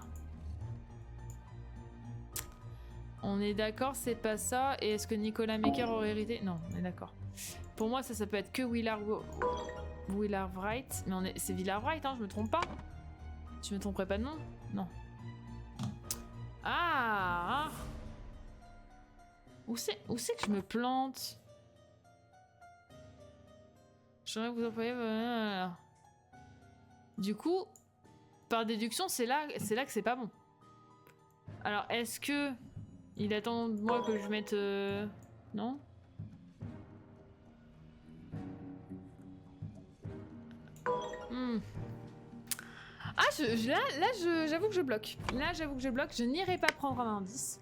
On est d'accord, c'est pas ça. Et est-ce que Nicolas Maker aurait hérité? Non, on est d'accord. Pour moi, ça peut être que Willard Wright. Mais c'est Willard Wright, hein, je me trompe pas. Je me tromperais pas de nom? Non. Ah! Où c'est que je me plante? J'aimerais que vous employiez... Du coup, par déduction, c'est là que c'est pas bon. Alors, est-ce que il attend de moi que je mette... Non? Ah, j'avoue que je bloque. Là, j'avoue que je bloque. Je n'irai pas prendre un indice.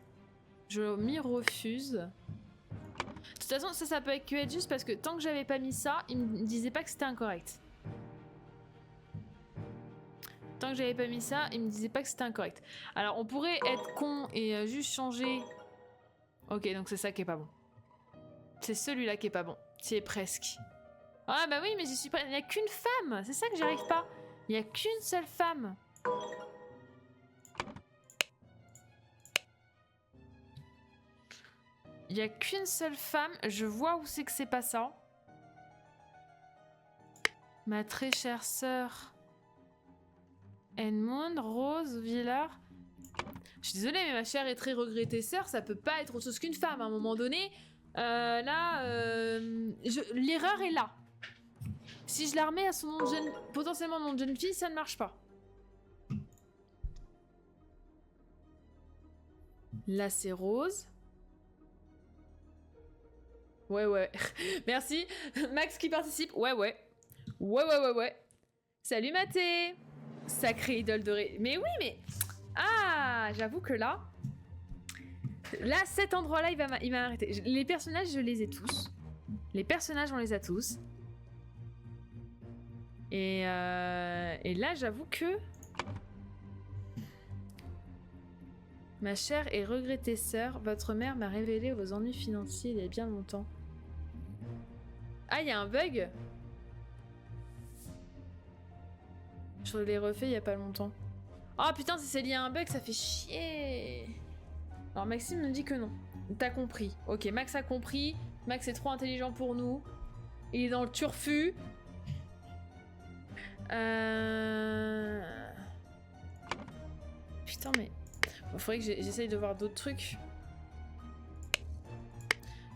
Je m'y refuse. De toute façon, ça peut être juste parce que tant que j'avais pas mis ça, il me disait pas que c'était incorrect. Tant que j'avais pas mis ça, il me disait pas que c'était incorrect. Alors, on pourrait être con et juste changer... Ok, donc c'est ça qui est pas bon. C'est celui-là qui est pas bon. Tu es presque. Ah bah oui, mais j'y suis pas... Il n'y a qu'une femme. C'est ça que j'y arrive pas. Il n'y a qu'une seule femme. Il n'y a qu'une seule femme. Je vois où c'est que c'est pas ça. Ma très chère sœur Edmund, Rose, Villard. Je suis désolée, mais ma chère et très regrettée sœur, ça peut pas être autre chose qu'une femme. À un moment donné, l'erreur est là. Si je la remets à son nom de jeune... potentiellement nom de jeune fille, ça ne marche pas. Là, c'est Rose. Ouais. Merci. Max qui participe. Ouais. Salut Mathé. Sacrée idole de Mais oui, mais... Ah, j'avoue que là... Là, cet endroit-là, il m'a arrêté. Les personnages, je les ai tous. Les personnages, on les a tous. Et là, j'avoue que... Ma chère et regrettée sœur, votre mère m'a révélé vos ennuis financiers il y a bien longtemps. Ah, il y a un bug? Je l'ai refait il y a pas longtemps. Oh putain, si c'est lié à un bug, ça fait chier. Alors Maxime nous dit que non. T'as compris. Ok, Max a compris. Max est trop intelligent pour nous. Il est dans le turfu. Putain, mais... Il faudrait que j'essaye de voir d'autres trucs.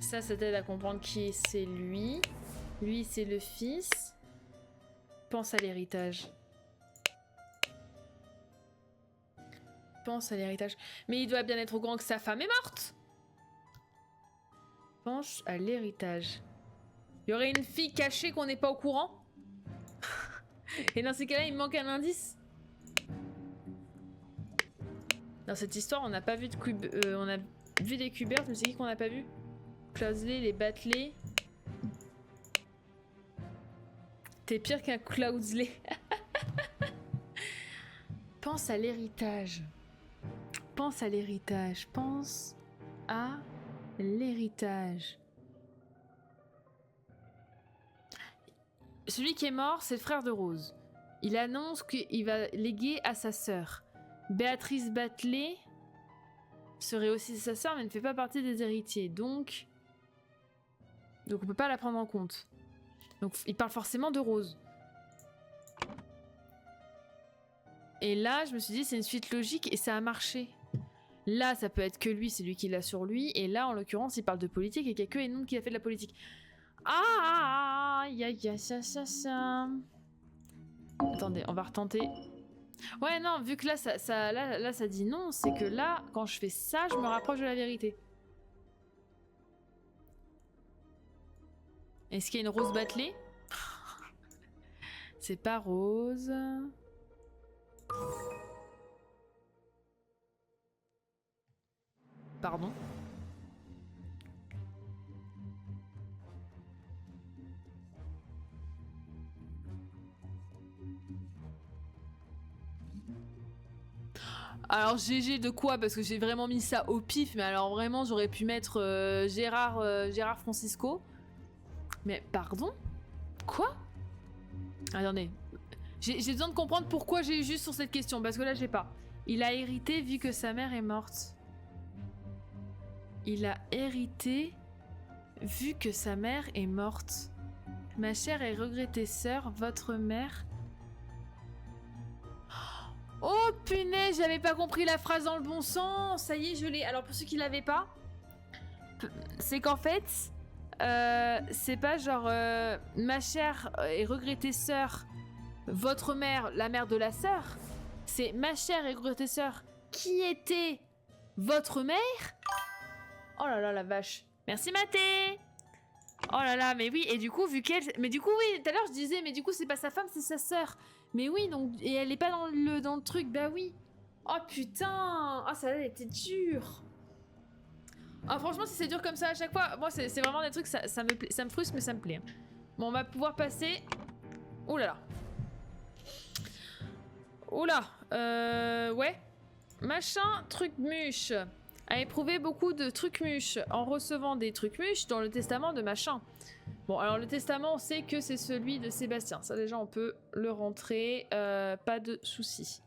Ça t'aide à comprendre qui c'est lui. Lui, c'est le fils. Pense à l'héritage. Pense à l'héritage. Mais il doit bien être au courant que sa femme est morte. Pense à l'héritage. Il y aurait une fille cachée qu'on n'est pas au courant. Et dans ces cas-là, il me manque un indice. Dans cette histoire, on n'a pas vu de on a vu des Kubert, mais c'est qui qu'on n'a pas vu? Cloudsley, les Batley. T'es pire qu'un Cloudsley. Pense à l'héritage. Pense à l'héritage. Pense à l'héritage. Celui qui est mort, c'est le frère de Rose. Il annonce qu'il va léguer à sa sœur. Béatrice Batley serait aussi sa sœur, mais ne fait pas partie des héritiers. Donc on peut pas la prendre en compte. Donc il parle forcément de Rose. Et là, je me suis dit, c'est une suite logique et ça a marché. Là, ça peut être que lui, c'est lui qui l'a sur lui. Et là, en l'occurrence, il parle de politique et qu'il n'y a que Edmund qui a fait de la politique. Ça. Attendez, on va retenter. Ouais, non, vu que là, ça dit non, c'est que là, quand je fais ça, je me rapproche de la vérité. Est-ce qu'il y a une Rose Batley? C'est pas Rose. Pardon. Alors GG de quoi? Parce que j'ai vraiment mis ça au pif, mais alors vraiment j'aurais pu mettre Gérard Francisco. Mais pardon? Quoi? Attendez. J'ai besoin de comprendre pourquoi j'ai juste sur cette question, parce que là j'ai pas. Il a hérité vu que sa mère est morte. Il a hérité vu que sa mère est morte. Ma chère et regrettée sœur, votre mère... Oh punaise, j'avais pas compris la phrase dans le bon sens. Ça y est, je l'ai. Alors pour ceux qui l'avaient pas, c'est qu'en fait, c'est pas genre ma chère et regrettée sœur, votre mère, la mère de la sœur. C'est ma chère et regrettée sœur qui était Votre mère? Oh là là, la vache. Merci Mathé. Oh là là, mais oui, et du coup, vu qu'elle... Mais du coup, oui, tout à l'heure, je disais, mais du coup, c'est pas sa femme, c'est sa sœur. Mais oui, donc... Et elle est pas dans le truc, bah oui. Oh putain. Oh, ça, elle était dure. Ah, franchement, si c'est dur comme ça à chaque fois, moi, c'est vraiment des trucs, ça me frustre, mais ça me plaît. Bon, on va pouvoir passer... Oh là là. Oh là. Ouais. Machin, truc muche. A éprouvé beaucoup de trucs muches en recevant des trucs muches dans le testament de machin. Bon, alors le testament, on sait que c'est celui de Sébastien. Ça, déjà, on peut le rentrer. Pas de soucis.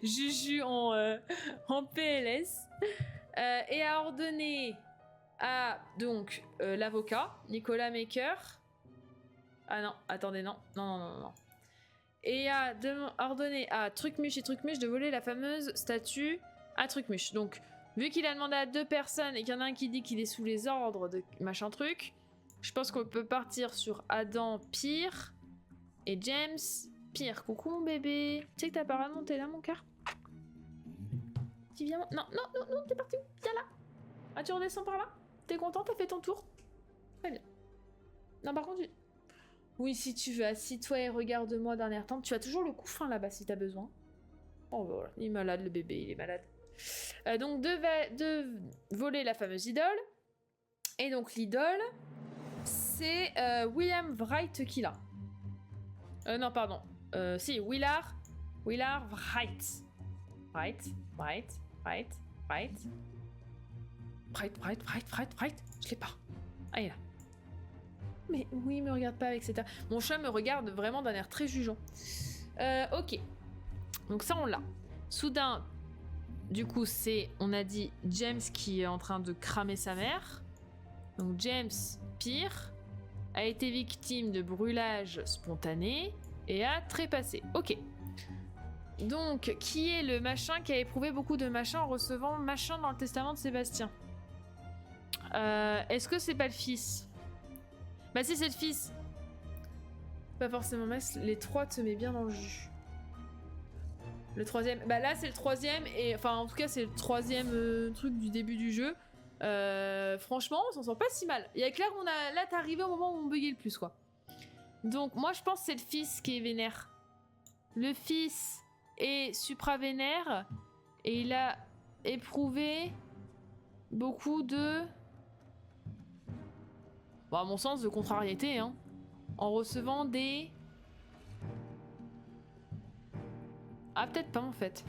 Juju en PLS. Et a ordonné à, donc, l'avocat, Nicolas Maker. Ah non, attendez, non. Non. Et a ordonné à Trucmuche et Trucmuche de voler la fameuse statue à Trucmuche. Donc, vu qu'il a demandé à 2 personnes et qu'il y en a un qui dit qu'il est sous les ordres de machin truc, je pense qu'on peut partir sur Adam Pire et James Pire. Coucou mon bébé. Tu sais que t'as pas le droit de monter là, mon cœur? Tu viens... Non, t'es parti où? Viens là. Ah, tu redescends par là? T'es content? T'as fait ton tour? Très bien. Non, par contre... Oui, si tu veux, assis-toi et regarde-moi d'un air tendre. Tu as toujours le couffin là-bas si t'as besoin. Oh voilà, il est malade le bébé, il est malade. Donc de voler la fameuse idole. Et donc l'idole, c'est William Wright qui l'a. Non, pardon. Si, Willard Wright. Wright. Je l'ai pas. Ah, il est là. Mais oui, me regarde pas avec cet... Mon chat me regarde vraiment d'un air très jugeant. Ok. Donc ça, on l'a. Soudain, du coup, c'est... On a dit James qui est en train de cramer sa mère. Donc James Pire a été victime de brûlage spontané et a trépassé. Ok. Donc, qui est le machin qui a éprouvé beaucoup de machin en recevant machin dans le testament de Sébastien? Est-ce que c'est pas le fils? Bah si c'est le fils. Pas forcément, mais les 3 te met bien dans le jus. Le 3e, bah là c'est le 3e et enfin en tout cas c'est le 3e truc du début du jeu. Franchement on s'en sort pas si mal. Il y a clair qu'on a, là t'es arrivé au moment où on buguait le plus quoi. Donc moi je pense que c'est le fils qui est vénère. Le fils est supra-vénère et il a éprouvé beaucoup de... Bon, à mon sens, de contrariété, hein. En recevant des... Ah, peut-être pas, en fait.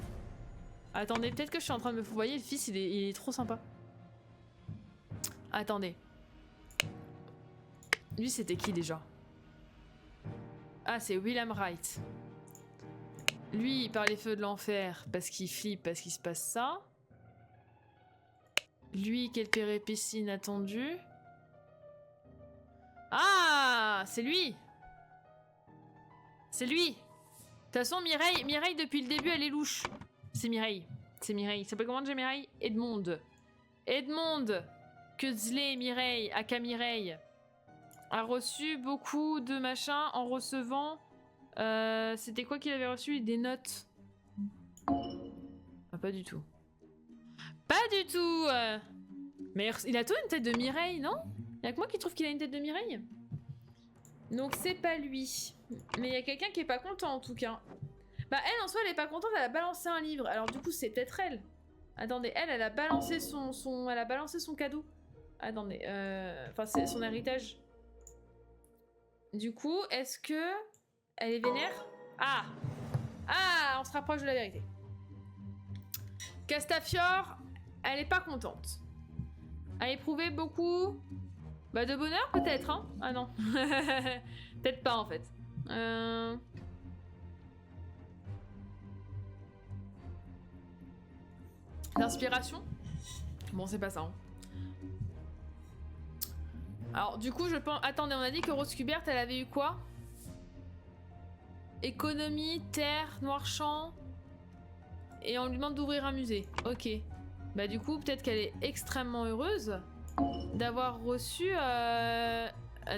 Attendez, peut-être que je suis en train de me... Vous voyez, le fils, il est trop sympa. Attendez. Lui, c'était qui, déjà? Ah, c'est William Wright. Lui, par les feux de l'enfer, parce qu'il flippe, parce qu'il se passe ça. Lui, quelle péripétie inattendue. Ah, c'est lui. C'est lui. De toute façon, Mireille, depuis le début, elle est louche. C'est Mireille. Il s'appelle comment déjà Mireille? Edmond. Que Mireille, aka Mireille, a reçu beaucoup de machins en recevant... C'était quoi qu'il avait reçu? Des notes. Ah, pas du tout. Pas du tout. Mais il a tout une tête de Mireille, non? Y'a que moi qui trouve qu'il a une tête de Mireille. Donc c'est pas lui. Mais il y a quelqu'un qui est pas content en tout cas. Bah elle en soi elle est pas contente, elle a balancé un livre. Alors du coup c'est peut-être elle. Attendez, elle a balancé elle a balancé son cadeau. Attendez, enfin c'est son héritage. Du coup, est-ce que elle est vénère? Ah, on se rapproche de la vérité. Castafiore, elle est pas contente. A éprouvé beaucoup... Bah de bonheur peut-être, hein? Ah non. Peut-être pas en fait. L'inspiration? Bon, c'est pas ça. Hein. Alors du coup, je pense... Attendez, on a dit que Rose Kubert, elle avait eu quoi? Économie, terre, noir champ... Et on lui demande d'ouvrir un musée. Ok. Bah du coup, peut-être qu'elle est extrêmement heureuse d'avoir reçu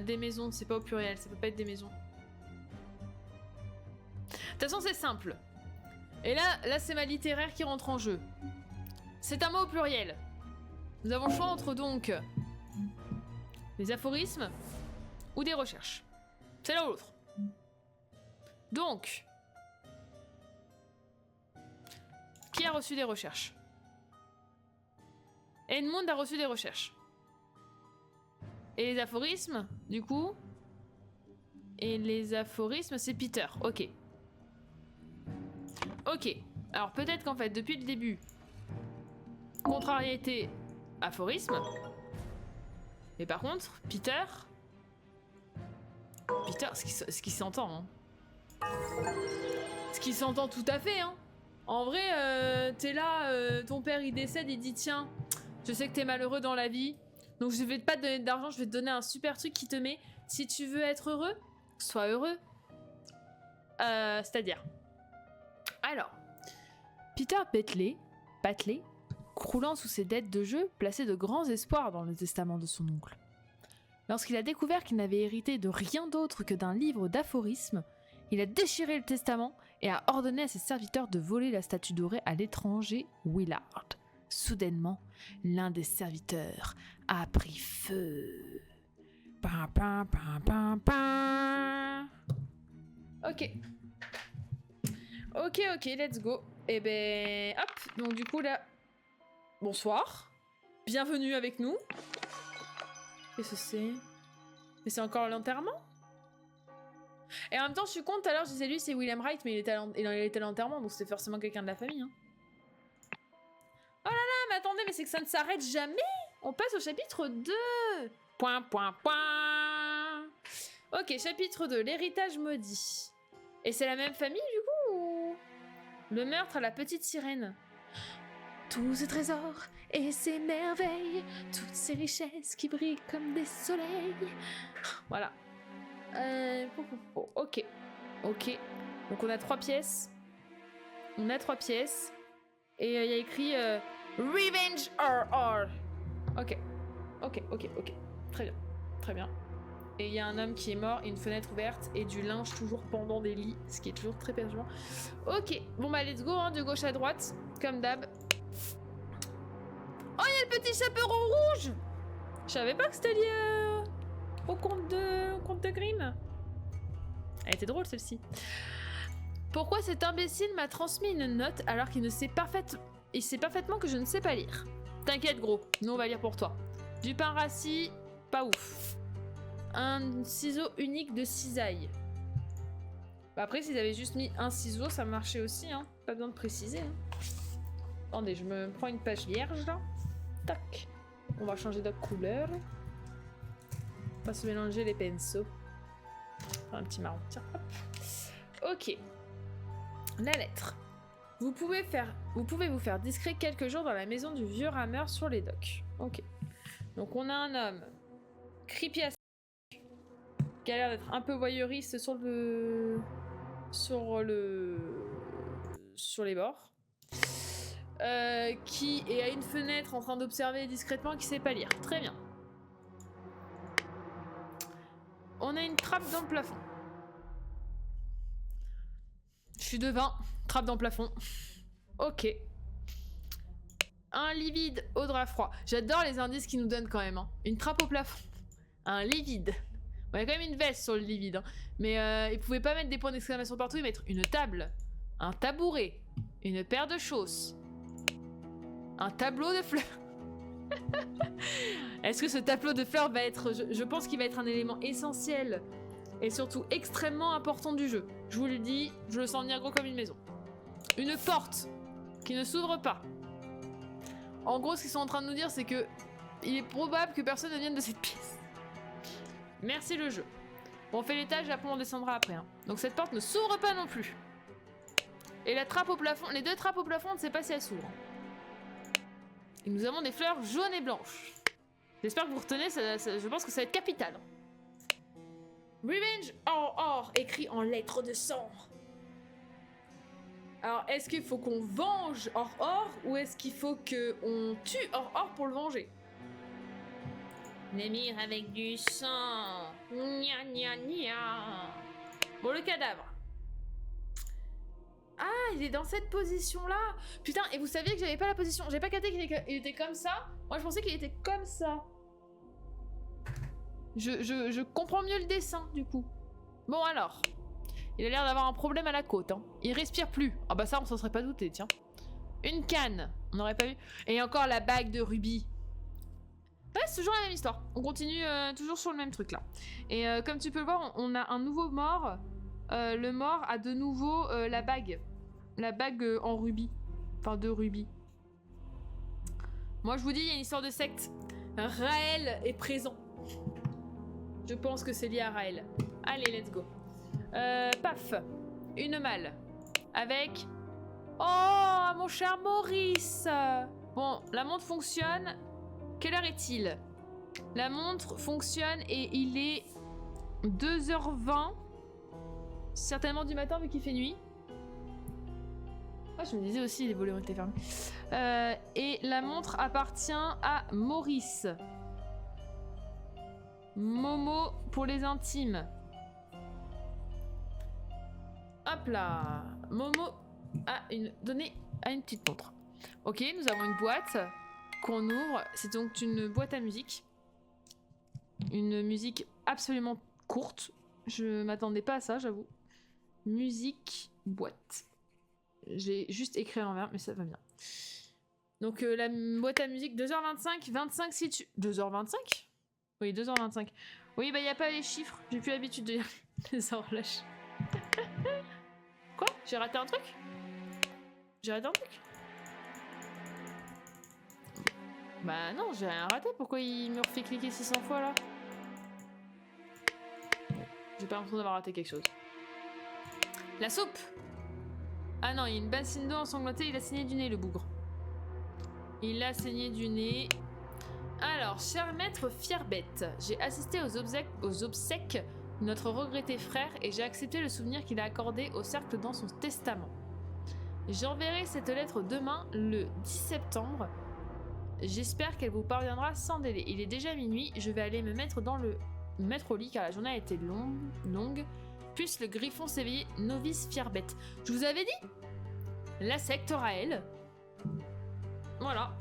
des maisons. C'est pas au pluriel, ça peut pas être des maisons. De toute façon, c'est simple. Et là c'est ma littéraire qui rentre en jeu. C'est un mot au pluriel. Nous avons le choix entre donc des aphorismes ou des recherches. C'est l'un ou l'autre. Donc, qui a reçu des recherches? Edmund a reçu des recherches. Et les aphorismes, du coup? Et les aphorismes, c'est Peter. Ok. Ok. Alors peut-être qu'en fait, depuis le début, contrariété, aphorisme. Mais par contre, Peter, ce qui s'entend, hein. Ce qui s'entend tout à fait, hein. En vrai, t'es là, ton père il décède, il dit tiens, je sais que t'es malheureux dans la vie, donc je vais pas te donner d'argent, je vais te donner un super truc qui te met, si tu veux être heureux, sois heureux. C'est-à-dire. Alors, Peter Pateley, croulant sous ses dettes de jeu, plaçait de grands espoirs dans le testament de son oncle. Lorsqu'il a découvert qu'il n'avait hérité de rien d'autre que d'un livre d'aphorismes, il a déchiré le testament et a ordonné à ses serviteurs de voler la statue dorée à l'étranger Willard. Soudainement, l'un des serviteurs a pris feu. Pam, pam, pam, pam, pam. Ok. Ok, let's go. Et ben, hop. Donc du coup là, bonsoir. Bienvenue avec nous. Qu'est-ce que c'est? Mais c'est encore l'enterrement? Et en même temps, je suis con, tout à l'heure, je disais lui, c'est William Wright, mais il était à l'enterrement, donc c'était forcément quelqu'un de la famille. Hein. Oh là là, mais attendez, mais c'est que ça ne s'arrête jamais. On passe au chapitre 2. Point. Ok, chapitre 2, l'héritage maudit. Et c'est la même famille, du coup, ou... Le meurtre à la petite sirène. Tous ces trésors et ces merveilles, toutes ces richesses qui brillent comme des soleils. Voilà. Ok. Donc on a 3 pièces. Et il y a écrit Revenge or. Ok. Très bien. Et il y a un homme qui est mort et une fenêtre ouverte et du linge toujours pendant des lits, ce qui est toujours très perturbant. Ok. Bon bah let's go, hein, de gauche à droite, comme d'hab. Oh, il y a le petit chaperon rouge. Je savais pas que c'était lié au conte de Grimm. Elle était drôle celle-ci. Pourquoi cet imbécile m'a transmis une note alors qu'il sait parfaitement que je ne sais pas lire? T'inquiète gros, nous on va lire pour toi. Du pain rassis, pas ouf. Un ciseau unique de cisaille. Bah après s'ils avaient juste mis un ciseau ça marchait aussi, hein. Pas besoin de préciser. Hein. Attendez, je me prends une page vierge là. Tac. On va changer de couleur. On va se mélanger les pinceaux. Un petit marron. Tiens, hop. Ok. La lettre. Vous pouvez vous faire discret quelques jours dans la maison du vieux rameur sur les docks. Ok. Donc on a un homme creepy as qui a l'air d'être un peu voyeuriste sur les bords. Qui est à une fenêtre en train d'observer discrètement, qui sait pas lire. Très bien. On a une trappe dans le plafond. Je suis devant. Trappe dans le plafond. Ok. Un lit vide au drap froid. J'adore les indices qu'ils nous donnent quand même. Hein. Une trappe au plafond. Un lit vide. Bon, il y a quand même une veste sur le lit vide. Hein. Mais ils pouvaient pas mettre des points d'exclamation partout. Ils mettent une table. Un tabouret. Une paire de chausses. Un tableau de fleurs. Est-ce que ce tableau de fleurs va être... Je pense qu'il va être un élément essentiel et surtout extrêmement important du jeu. Je vous le dis, je le sens venir gros comme une maison. Une porte qui ne s'ouvre pas. En gros, ce qu'ils sont en train de nous dire, c'est que il est probable que personne ne vienne de cette pièce. Merci le jeu. Bon, on fait l'étage et après on descendra après. Hein. Donc cette porte ne s'ouvre pas non plus. Et la trappe au plafond, les 2 trappes au plafond, on ne sait pas si elles s'ouvrent. Et nous avons des fleurs jaunes et blanches. J'espère que vous retenez, je pense que ça va être capital. Revenge or, écrit en lettres de sang. Alors, est-ce qu'il faut qu'on venge or ou est-ce qu'il faut qu'on tue or pour le venger? L'émir avec du sang. Gna gna gna. Bon, le cadavre. Ah, il est dans cette position-là. Putain, et vous saviez que j'avais pas la position. J'avais pas capté qu'il était comme ça. Moi, je pensais qu'il était comme ça. Je comprends mieux le dessin, du coup. Bon, alors. Il a l'air d'avoir un problème à la côte. Hein. Il respire plus. Ah bah ça, on s'en serait pas douté, tiens. Une canne. On n'aurait pas vu. Et encore la bague de rubis. Ouais, c'est toujours la même histoire. On continue toujours sur le même truc, là. Et comme tu peux le voir, on a un nouveau mort. Le mort a de nouveau la bague. La bague en rubis. Enfin, de rubis. Moi, je vous dis, il y a une histoire de secte. Raël est présent. Je pense que c'est lié à Raël. Allez, let's go. Paf. Une malle. Avec... Oh, mon cher Maurice. Bon, la montre fonctionne. Quelle heure est-il? La montre fonctionne et il est 2h20. Certainement du matin vu qu'il fait nuit. Ah, je me disais aussi les volets ont été fermés. Et la montre appartient à Maurice. Momo pour les intimes. Hop là. Momo a donné à une petite montre. Ok, nous avons une boîte qu'on ouvre. C'est donc une boîte à musique. Une musique absolument courte. Je m'attendais pas à ça, j'avoue. Musique, boîte. J'ai juste écrit en vert, mais ça va bien. Donc la boîte à musique, 2h25, 25 si tu... 2h25 ? Oui, 2h25. Oui, bah il n'y a pas les chiffres. J'ai plus l'habitude de lire les horloges. Quoi ? J'ai raté un truc ? J'ai raté un truc ? Bah non, j'ai rien raté. Pourquoi il me refait cliquer 600 fois là ? J'ai pas l'impression d'avoir raté quelque chose. La soupe ! Ah non, il y a une bassine d'eau ensanglantée, il a saigné du nez, le bougre. Il a saigné du nez. Alors, cher maître Fierbette, j'ai assisté aux obsèques de notre regretté frère et j'ai accepté le souvenir qu'il a accordé au cercle dans son testament. J'enverrai cette lettre demain, le 10 septembre. J'espère qu'elle vous parviendra sans délai. Il est déjà minuit, je vais aller me mettre au lit car la journée a été longue. Puisse le griffon s'éveiller, novice Fierbette. Je vous avais dit, la secte Raël. Voilà.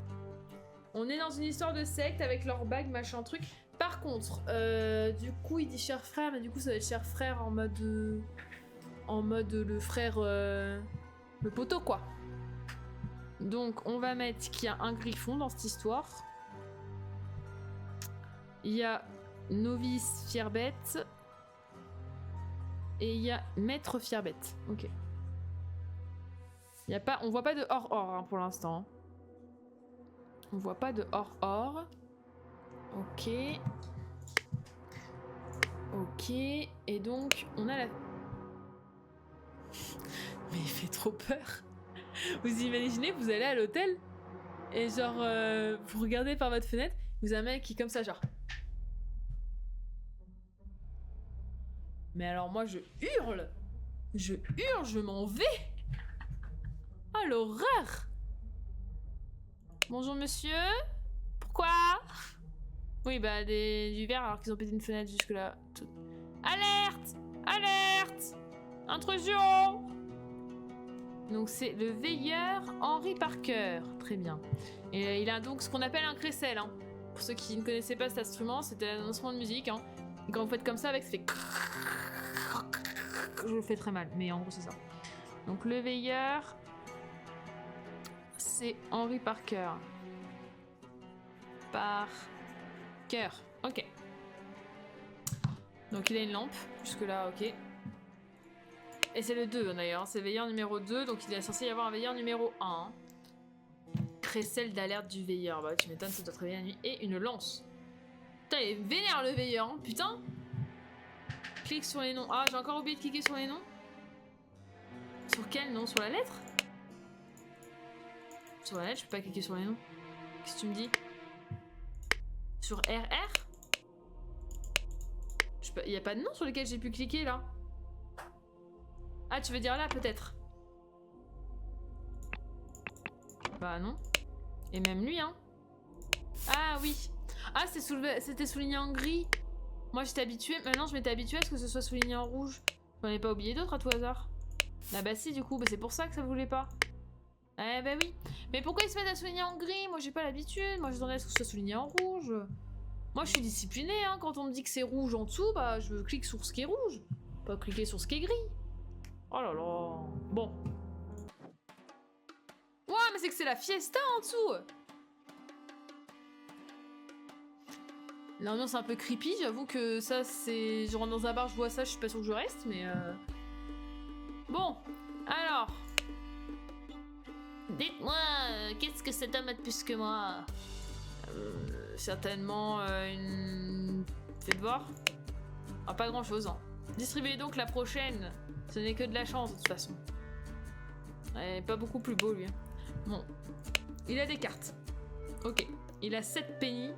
On est dans une histoire de secte avec leur bague, machin truc. Par contre, du coup, il dit cher frère, mais du coup, ça va être cher frère en mode le frère, le poteau, quoi. Donc, on va mettre qu'il y a un griffon dans cette histoire. Il y a novice Fierbette. Et il y a maître Fierbette. Ok. Il y a pas, on voit pas de hors-hors hein, pour l'instant. On voit pas de hors-hors. Ok. Ok. Et donc, on a la... Mais il fait trop peur. Vous imaginez, vous allez à l'hôtel et genre, vous regardez par votre fenêtre, vous avez un mec qui est comme ça, genre... Mais alors moi, je hurle, je m'en vais. Ah, l'horreur. Bonjour monsieur. Pourquoi? Oui, bah du verre alors qu'ils ont pété une fenêtre jusque là. Alerte! Alerte! Intrusion! Donc c'est le veilleur Henry Parker. Très bien. Et il a donc ce qu'on appelle un crécelle. Hein. Pour ceux qui ne connaissaient pas cet instrument, c'était un instrument de musique. Hein. Et quand vous faites comme ça avec, ça fait... Je le fais très mal, mais en gros c'est ça. Donc le veilleur, c'est Henry Parker. Parker, ok. Donc il a une lampe, jusque là, ok. Et c'est le 2 d'ailleurs, c'est le veilleur numéro 2, donc il est censé y avoir un veilleur numéro 1. Crécelle d'alerte du veilleur, bah tu m'étonnes, ça doit te réveiller la nuit. Et une lance. Putain, il est vénère le veilleur, hein, putain. Clique sur les noms. Ah, j'ai encore oublié de cliquer sur les noms. Sur quel nom? Sur la lettre? Sur la lettre, je peux pas cliquer sur les noms. Qu'est-ce que tu me dis? Sur RR? Il n'y a pas de nom sur lequel j'ai pu cliquer là. Ah, tu veux dire là peut-être? Bah non. Et même lui, hein. Ah oui. Ah, c'était souligné en gris. Moi j'étais habituée, maintenant je m'étais habituée à ce que ce soit souligné en rouge. J'en ai pas oublié d'autres à tout hasard. Ah bah si, du coup, bah, c'est pour ça que ça voulait pas. Eh bah oui. Mais pourquoi ils se mettent à souligner en gris? Moi, j'ai pas l'habitude. Moi, je voudrais que ce soit souligné en rouge. Moi, je suis disciplinée, hein. Quand on me dit que c'est rouge en dessous, bah, je clique sur ce qui est rouge. Pas cliquer sur ce qui est gris. Oh là là. Bon. Ouais, mais c'est que c'est la fiesta en dessous. L'ambiance est un peu creepy, j'avoue que ça, c'est... Je rentre dans un bar, je vois ça, je suis pas sûre que je reste, mais... Bon, alors... Dites-moi, qu'est-ce que cet homme a de plus que moi? Certainement une... Faites voir. Ah, pas grand-chose, hein. Distribuez donc la prochaine. Ce n'est que de la chance, de toute façon. Pas beaucoup plus beau, lui. Hein. Bon. Il a des cartes. Ok. Il a 7 pennies.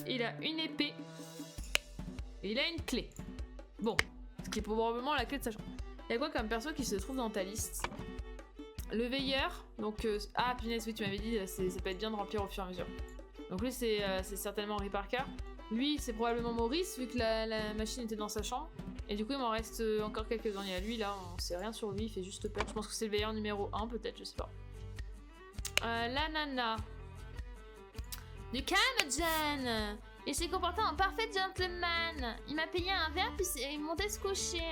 Il a une épée. Et il a une clé. Bon. Ce qui est probablement la clé de sa chambre. Il y a quoi comme perso qui se trouve dans ta liste? Le veilleur. Donc, ah, punaise, oui, tu m'avais dit, ça peut être bien de remplir au fur et à mesure. Donc lui, c'est certainement Henry Parker. Lui, c'est probablement Maurice, vu que la machine était dans sa chambre. Et du coup, il m'en reste encore quelques-uns. Il y a lui, là, on sait rien sur lui, il fait juste peur. Je pense que c'est le veilleur numéro 1, peut-être, je sais pas. La nana. Du calme, John. Il s'est comporté en parfait gentleman. Il m'a payé un verre, puis il montait se coucher.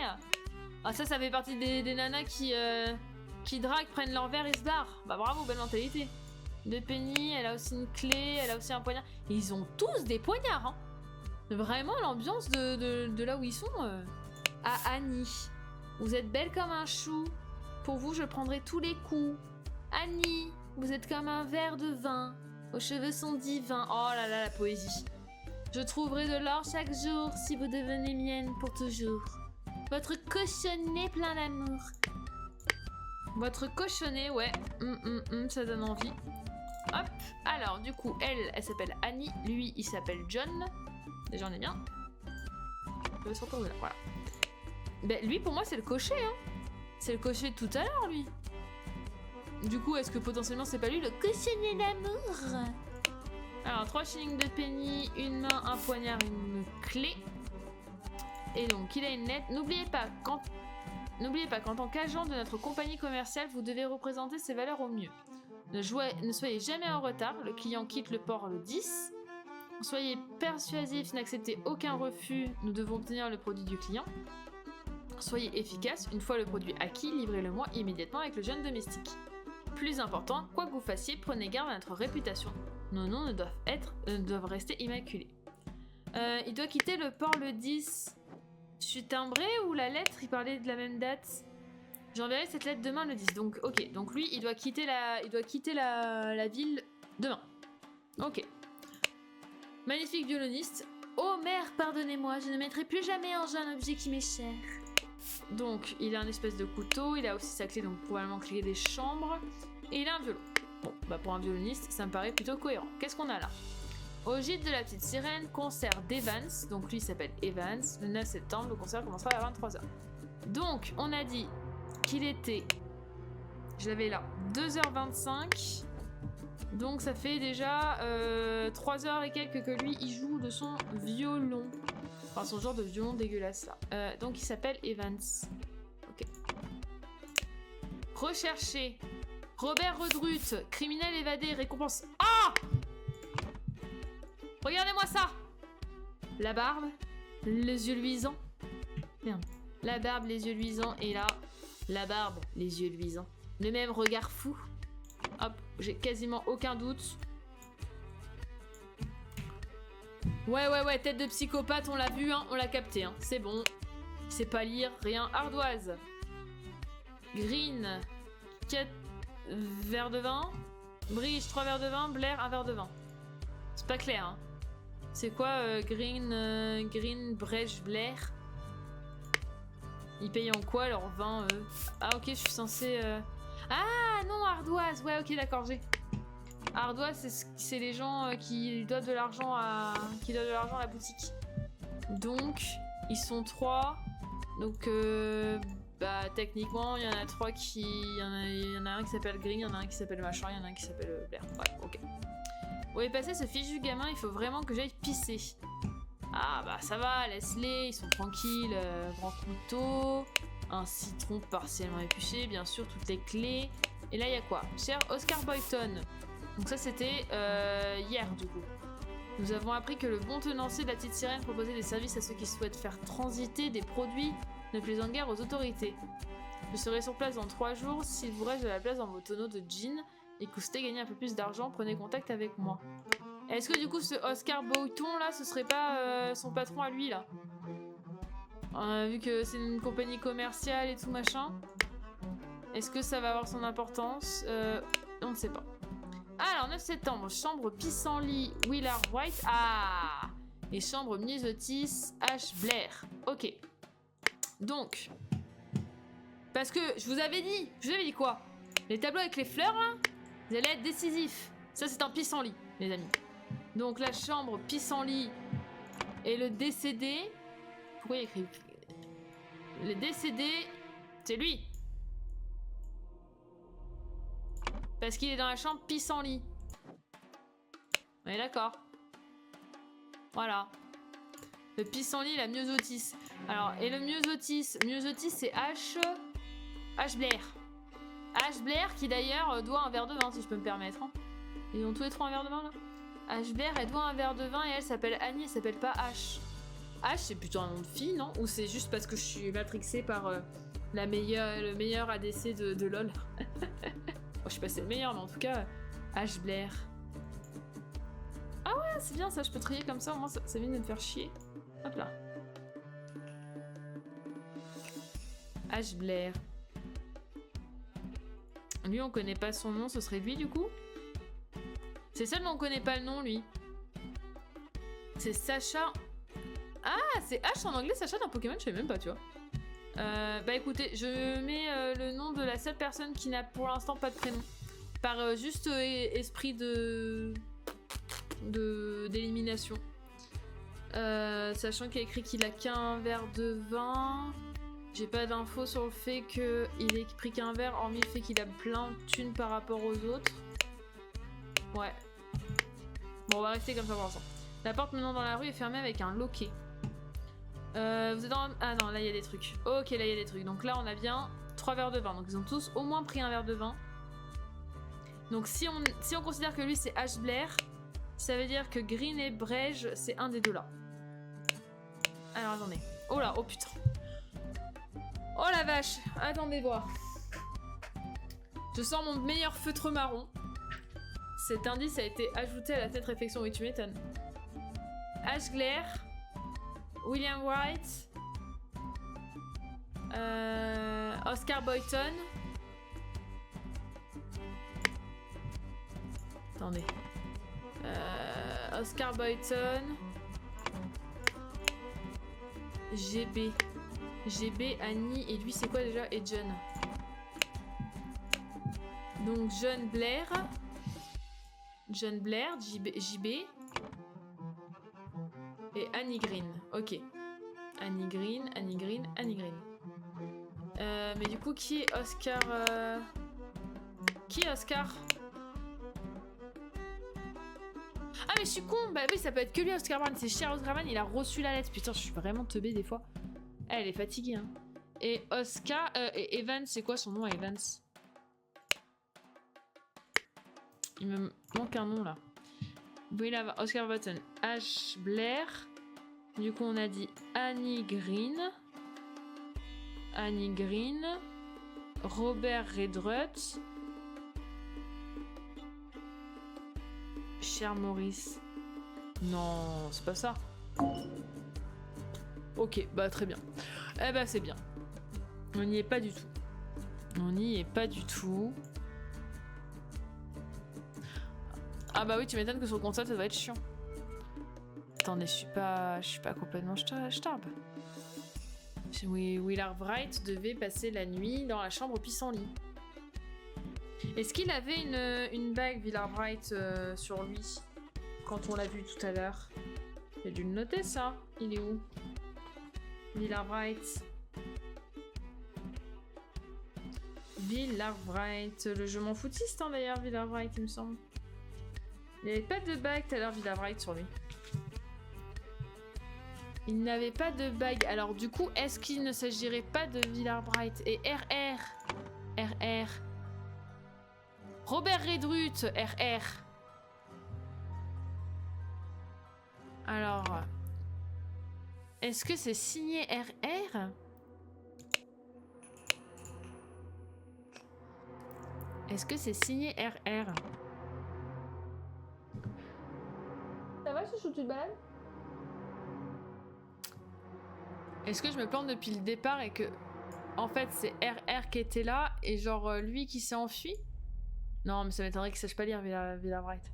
Ah, ça fait partie des nanas qui draguent, prennent leur verre et se barrent. Bah bravo, belle mentalité. De Penny, elle a aussi une clé, elle a aussi un poignard. Et ils ont tous des poignards, hein. Vraiment l'ambiance de là où ils sont. À Annie. Vous êtes belle comme un chou. Pour vous, je prendrai tous les coups. Annie, vous êtes comme un verre de vin. Vos cheveux sont divins. Oh là là, la poésie. Je trouverai de l'or chaque jour si vous devenez mienne pour toujours. Votre cochonnet plein d'amour. Votre cochonnet, ouais. Ça donne envie. Hop. Alors, du coup, elle s'appelle Annie. Lui, il s'appelle John. Déjà, on est bien. Je vais sortir de là, voilà. Ben, lui, pour moi, c'est le cocher, hein. C'est le cocher de tout à l'heure, lui. Du coup, est-ce que potentiellement, c'est pas lui le cochonnet d'amour? Alors, 3 shillings de penny, une main, un poignard, une clé. Et donc, il a une lettre. N'oubliez pas qu'en tant qu'agent de notre compagnie commerciale, vous devez représenter ses valeurs au mieux. Ne soyez jamais en retard. Le client quitte le port le 10. Soyez persuasif, n'acceptez aucun refus. Nous devons obtenir le produit du client. Soyez efficace. Une fois le produit acquis, livrez-le-moi immédiatement avec le jeune domestique. Plus important, quoi que vous fassiez, prenez garde à notre réputation. Nos noms ne doivent rester immaculés. Il doit quitter le port le 10. Je suis timbré ou la lettre, il parlait de la même date? J'enverrai cette lettre demain le 10. Donc, ok. Donc lui, il doit quitter la ville demain. Ok. Magnifique violoniste. Oh mère, pardonnez-moi, je ne mettrai plus jamais en jeu un objet qui m'est cher. Donc, il a un espèce de couteau, il a aussi sa clé, donc probablement clé des chambres. Et il a un violon. Bon, bah pour un violoniste, ça me paraît plutôt cohérent. Qu'est-ce qu'on a là? Au gîte de la petite sirène, concert d'Evans. Donc lui, il s'appelle Evans. Le 9 septembre, le concert commencera à 23h. Donc, on a dit qu'il était... Je l'avais là. 2h25. Donc ça fait déjà 3h et quelques que lui, il joue de son violon. Enfin, son genre de violon dégueulasse, là. Donc il s'appelle Evans. Ok. Recherché. Robert Redruth, criminel évadé, récompense... Ah! Regardez-moi ça! La barbe, les yeux luisants. Merde. La barbe, les yeux luisants. Et là, la barbe, les yeux luisants. Le même regard fou. Hop, j'ai quasiment aucun doute. Ouais, tête de psychopathe, on l'a vu, hein, on l'a capté, hein. C'est bon. Il sait pas lire, rien. Ardoise. Green. 4 verres de vin. Bridge, 3 verres de vin. Blair, 1 verre de vin. C'est pas clair, hein. C'est quoi Green, Brèche, Blair? Ils payent en quoi leur vin, eux? Ah, ok, je suis censée... Ah, non, Ardoise. Ouais, ok, d'accord, j'ai... Ardoise, c'est les gens qui doivent de l'argent à la boutique. Donc, ils sont 3. Donc, bah, techniquement, il y en a 3 qui... Il y en a un qui s'appelle Green, il y en a un qui s'appelle machin, il y en a un qui s'appelle Blair. Ouais, ok. Où est passé ce fichu gamin? Il faut vraiment que j'aille pisser. Ah, bah, ça va, laisse-les, ils sont tranquilles. Grand couteau. Un citron partiellement épluché, bien sûr, toutes les clés. Et là, il y a quoi? Cher Oscar Boyton. Donc ça, c'était hier, du coup. Nous avons appris que le bon tenancier de la petite sirène proposait des services à ceux qui souhaitent faire transiter des produits ne plaisant guère aux autorités. Je serai sur place dans 3 jours. S'il vous reste de la place dans vos tonneaux de gin et que vous souhaitez gagner un peu plus d'argent, prenez contact avec moi. Est-ce que du coup ce Oscar Boyton là, ce serait pas son patron à lui là? Vu que c'est une compagnie commerciale et tout machin. Est-ce que ça va avoir son importance? On ne sait pas. Alors 9 septembre, chambre Pissenlit, Willard White. Ah! Et chambre Myosotis, H. Blair. Ok. Donc, parce que je vous avais dit quoi? Les tableaux avec les fleurs là, vous allez être décisifs. Ça c'est un pissenlit, les amis. Donc la chambre pissenlit et le décédé. Pourquoi il y a écrit le décédé? C'est lui. Parce qu'il est dans la chambre pissenlit. On est d'accord. Voilà. Le pissenlit, la Myosotis. Alors, et le Myosotis c'est H. Blair. H. Blair qui d'ailleurs doit un verre de vin, si je peux me permettre. Hein. Ils ont tous les trois un verre de vin là. H. Blair, elle doit un verre de vin et elle s'appelle Annie, elle s'appelle pas H. H, c'est plutôt un nom de fille, non? Ou c'est juste parce que je suis matrixée par le meilleur ADC de LoL? Bon, je sais pas si c'est le meilleur, mais en tout cas, H. Blair. Ah ouais, c'est bien ça, je peux trier comme ça, au moins ça vient de me faire chier. Hop là. H. Blair. Lui, on connaît pas son nom, ce serait lui du coup? C'est seul, mais on connaît pas le nom, lui. C'est Sacha. Ah, c'est H en anglais, Sacha d'un Pokémon, je sais même pas, tu vois. Bah écoutez, je mets le nom de la seule personne qui n'a pour l'instant pas de prénom. Par juste esprit d'élimination. Sachant qu'il a écrit qu'il a qu'un verre de vin. J'ai pas d'infos sur le fait qu'il ait pris qu'un verre, hormis le fait qu'il a plein de thunes par rapport aux autres. Ouais. Bon, on va rester comme ça pour l'instant. La porte menant dans la rue est fermée avec un loquet. Vous êtes dans... Ah non, là il y a des trucs. Ok, là il y a des trucs. Donc là on a bien 3 verres de vin. Donc ils ont tous au moins pris un verre de vin. Donc si on considère que lui c'est H. Blair, ça veut dire que Green et Brege c'est un des deux là. Alors attendez. Oh là, oh putain. Oh la vache. Attendez voir. Je sors mon meilleur feutre marron. Cet indice a été ajouté à la tête réflexion. Oui, tu m'étonnes. H. Blair, William White, Oscar Boyton. Attendez. Oscar Boyton. GB, Annie, et lui c'est quoi déjà? Et John. Donc John Blair, JB et Annie Green. Ok. Annie Green. Mais du coup, qui est Oscar Qui est Oscar? Ah mais je suis con. Bah oui, ça peut être que lui, Oscar Brown. C'est cher Oscar Brown, il a reçu la lettre. Putain, je suis vraiment teubée des fois. Elle est fatiguée, hein. Et Oscar... et Evans, c'est quoi son nom à Evans? Il me manque un nom, là. Voilà, Oscar Button. H. Blair. Du coup, on a dit Annie Green. Robert Redruth. Cher Maurice. Non, c'est pas ça. Ok, bah très bien. Eh bah c'est bien. On n'y est pas du tout. Ah bah oui, tu m'étonnes que sur le console ça doit être chiant. Attendez, je suis pas complètement starbe. Oui, Willard Wright devait passer la nuit dans la chambre au pissenlit. Est-ce qu'il avait une bague Willard Wright sur lui quand on l'a vu tout à l'heure? J'ai dû le noter ça. Il est où? Willard Wright. Le jeu m'en foutiste hein, d'ailleurs, Willard Wright, il me semble. Il n'y avait pas de bague tout à l'heure, Willard Wright sur lui. Il n'avait pas de bague. Alors du coup, est-ce qu'il ne s'agirait pas de Villarbright? Et RR. RR. Robert Redruth. RR. Alors... Est-ce que c'est signé RR? Est-ce que c'est signé RR? Ça va, chouchou, tu te balades? Est-ce que je me plante depuis le départ et que... En fait, c'est RR qui était là et genre lui qui s'est enfui? Non, mais ça m'étonnerait qu'il sache pas lire Villarbright.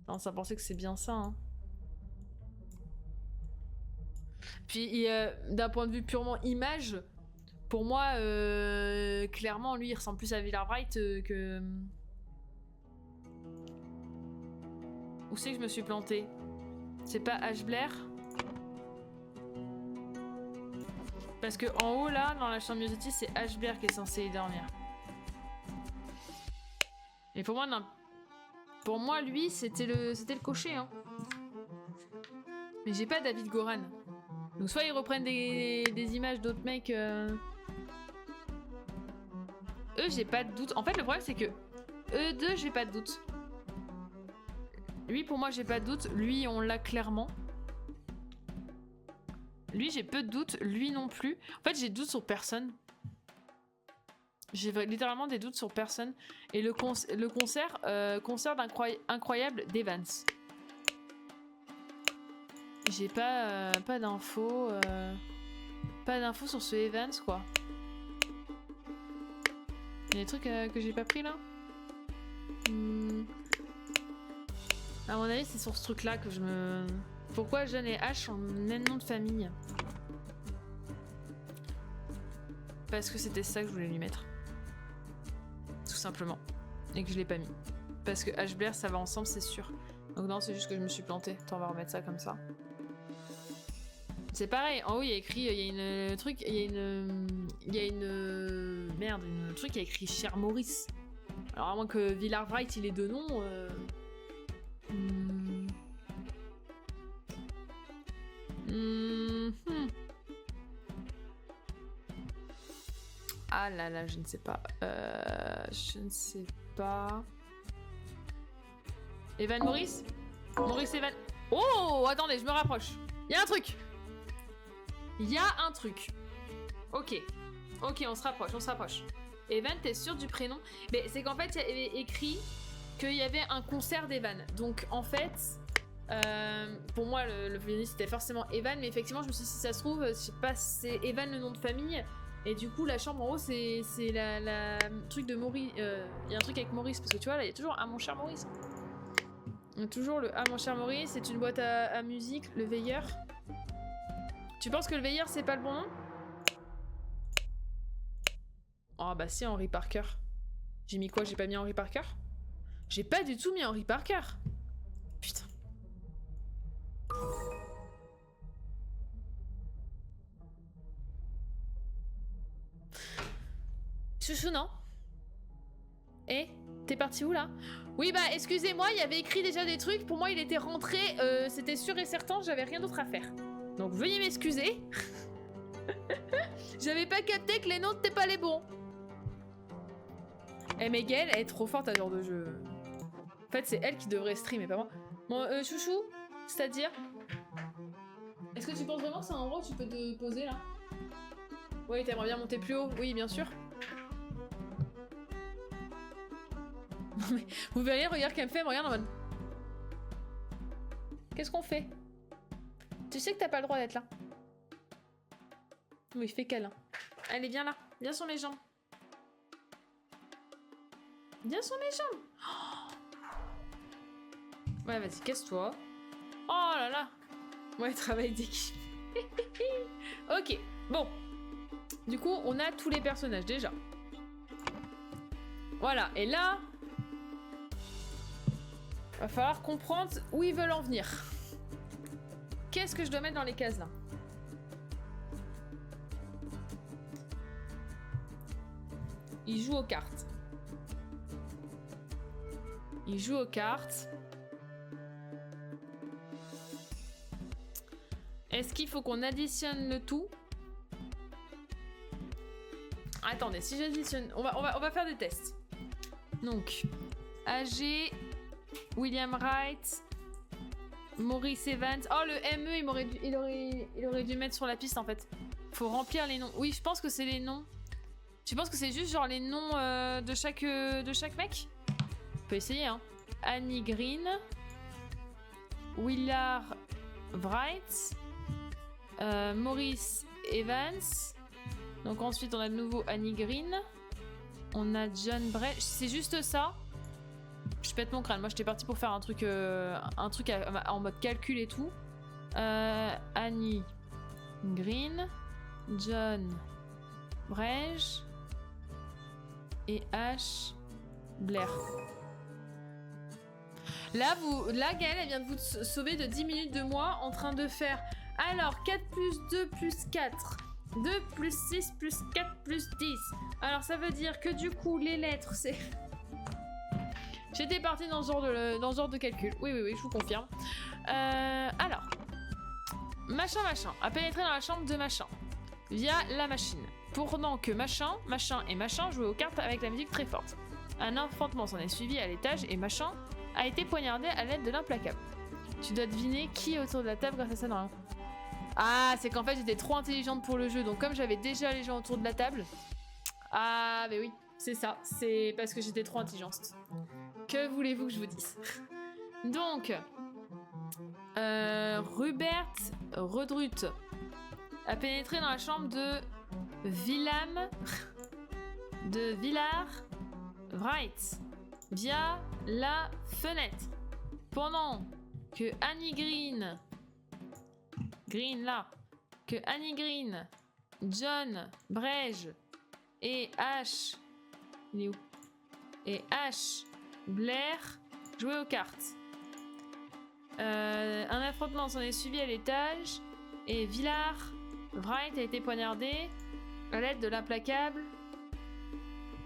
Non, ça pensait que c'est bien ça, hein. Puis, d'un point de vue purement image, pour moi, clairement, lui, il ressemble plus à Villarbright que... Où c'est que je me suis plantée? C'est pas Ash Blair? Parce que en haut, là, dans la chambre Myosotis, c'est Ash Blair qui est censé y dormir. Et pour moi, non. Pour moi, lui, c'était le cocher, hein. Mais j'ai pas David Goran. Donc soit ils reprennent des images d'autres mecs... Eux, j'ai pas de doute. En fait, le problème, c'est que... Eux deux, j'ai pas de doute. Lui, pour moi, j'ai pas de doute. Lui, on l'a clairement. Lui, j'ai peu de doutes. Lui non plus. En fait, j'ai des doutes sur personne. J'ai littéralement des doutes sur personne. Et le concert incroyable d'Evans. J'ai pas d'infos. Pas d'infos sur ce Evans, quoi. Il y a des trucs que j'ai pas pris, là? À mon avis, c'est sur ce truc-là que je me... Pourquoi Jeanne et H ont le même nom de famille? Parce que c'était ça que je voulais lui mettre. Tout simplement. Et que je l'ai pas mis. Parce que Ash Blair, ça va ensemble, c'est sûr. Donc non, c'est juste que je me suis plantée. Attends, on va remettre ça comme ça. C'est pareil, en haut il y a écrit, il y a une truc, il y a une merde, une truc qui a écrit Cher Maurice. Alors à moins que Villarbright il ait deux noms. Ah là là, je ne sais pas. Je ne sais pas. Evan Maurice? Maurice Evan. Oh, attendez, je me rapproche. Il y a un truc. Il y a un truc. Ok. Ok, on se rapproche, on se rapproche. Evan, t'es sûr du prénom? Mais c'est qu'en fait, il y avait écrit qu'il y avait un concert d'Evan. Donc en fait, pour moi, le violoniste c'était forcément Evan. Mais effectivement, je me suis dit, si ça se trouve, je sais pas si c'est Evan le nom de famille. Et du coup, la chambre en haut, c'est la truc de Maurice. Il y a un truc avec Maurice. Parce que tu vois, là, il y a toujours un mon cher Maurice. Il y a toujours le mon cher Maurice. C'est une boîte à musique, le veilleur. Tu penses que le veilleur, c'est pas le bon nom? Oh bah si, Henry Parker. J'ai mis quoi? J'ai pas mis Henry Parker? J'ai pas du tout mis Henry Parker. Putain. Chouchou, non? Eh, t'es parti où là? Oui bah excusez-moi, il y avait écrit déjà des trucs. Pour moi, il était rentré, c'était sûr et certain, j'avais rien d'autre à faire. Donc veuillez m'excuser. J'avais pas capté que les noms n'étaient pas les bons. Eh Megan, elle est trop forte à ce genre de jeu. En fait, c'est elle qui devrait streamer, pas moi. Bon, chouchou, c'est-à-dire? Est-ce que tu penses vraiment que c'est un endroit où tu peux te poser là? Oui, t'aimerais bien monter plus haut? Oui, bien sûr. Non mais, vous verriez, regarde qu'elle me fait, elle me regarde en mode... Qu'est-ce qu'on fait? Tu sais que t'as pas le droit d'être là. Oui, fais câlin. Allez, viens là. Viens sur mes jambes. Viens sur mes jambes. Oh, ouais, vas-y, casse-toi. Oh là là. Ouais, travail d'équipe. Ok, bon. Du coup, on a tous les personnages, déjà. Voilà, et là... va falloir comprendre où ils veulent en venir. Qu'est-ce que je dois mettre dans les cases, là? Il joue aux cartes. Il joue aux cartes. Est-ce qu'il faut qu'on additionne le tout? Attendez, si j'additionne... On va faire des tests. Donc, AG, William Wright, Maurice Evans... Oh, le ME, il aurait dû mettre sur la piste, en fait. Faut remplir les noms. Oui, je pense que c'est les noms. Tu penses que c'est juste genre les noms de chaque mec? On peut essayer, hein. Annie Green, Willard Wright, Maurice Evans. Donc ensuite on a de nouveau Annie Green. On a John Bray. C'est juste ça. Je pète mon crâne. Moi j'étais partie pour faire un truc en mode calcul et tout. Annie Green, John Bray et Ash Blair. Là, Gaëlle, elle vient de vous sauver de 10 minutes de moi en train de faire... Alors, 4 plus 2 plus 4. 2 plus 6 plus 4 plus 10. Alors, ça veut dire que du coup, les lettres, c'est... J'étais partie dans ce genre de calcul. Oui, je vous confirme. Alors. Machin a pénétré dans la chambre de machin. Via la machine. Pendant que machin et machin jouaient aux cartes avec la musique très forte. Un affrontement s'en est suivi à l'étage et machin a été poignardé à l'aide de l'implacable. Tu dois deviner qui est autour de la table grâce à ça dans... Ah, c'est qu'en fait j'étais trop intelligente pour le jeu, donc comme j'avais déjà les gens autour de la table... Ah, mais oui, c'est ça, c'est parce que j'étais trop intelligente. Que voulez-vous que je vous dise? Donc... Rupert Redrut a pénétré dans la chambre de Willard Wright via la fenêtre. Pendant que Annie Green, John Bray et Ash Blair jouaient aux cartes. Un affrontement s'en est suivi à l'étage et Willard Wright a été poignardé à l'aide de l'implacable.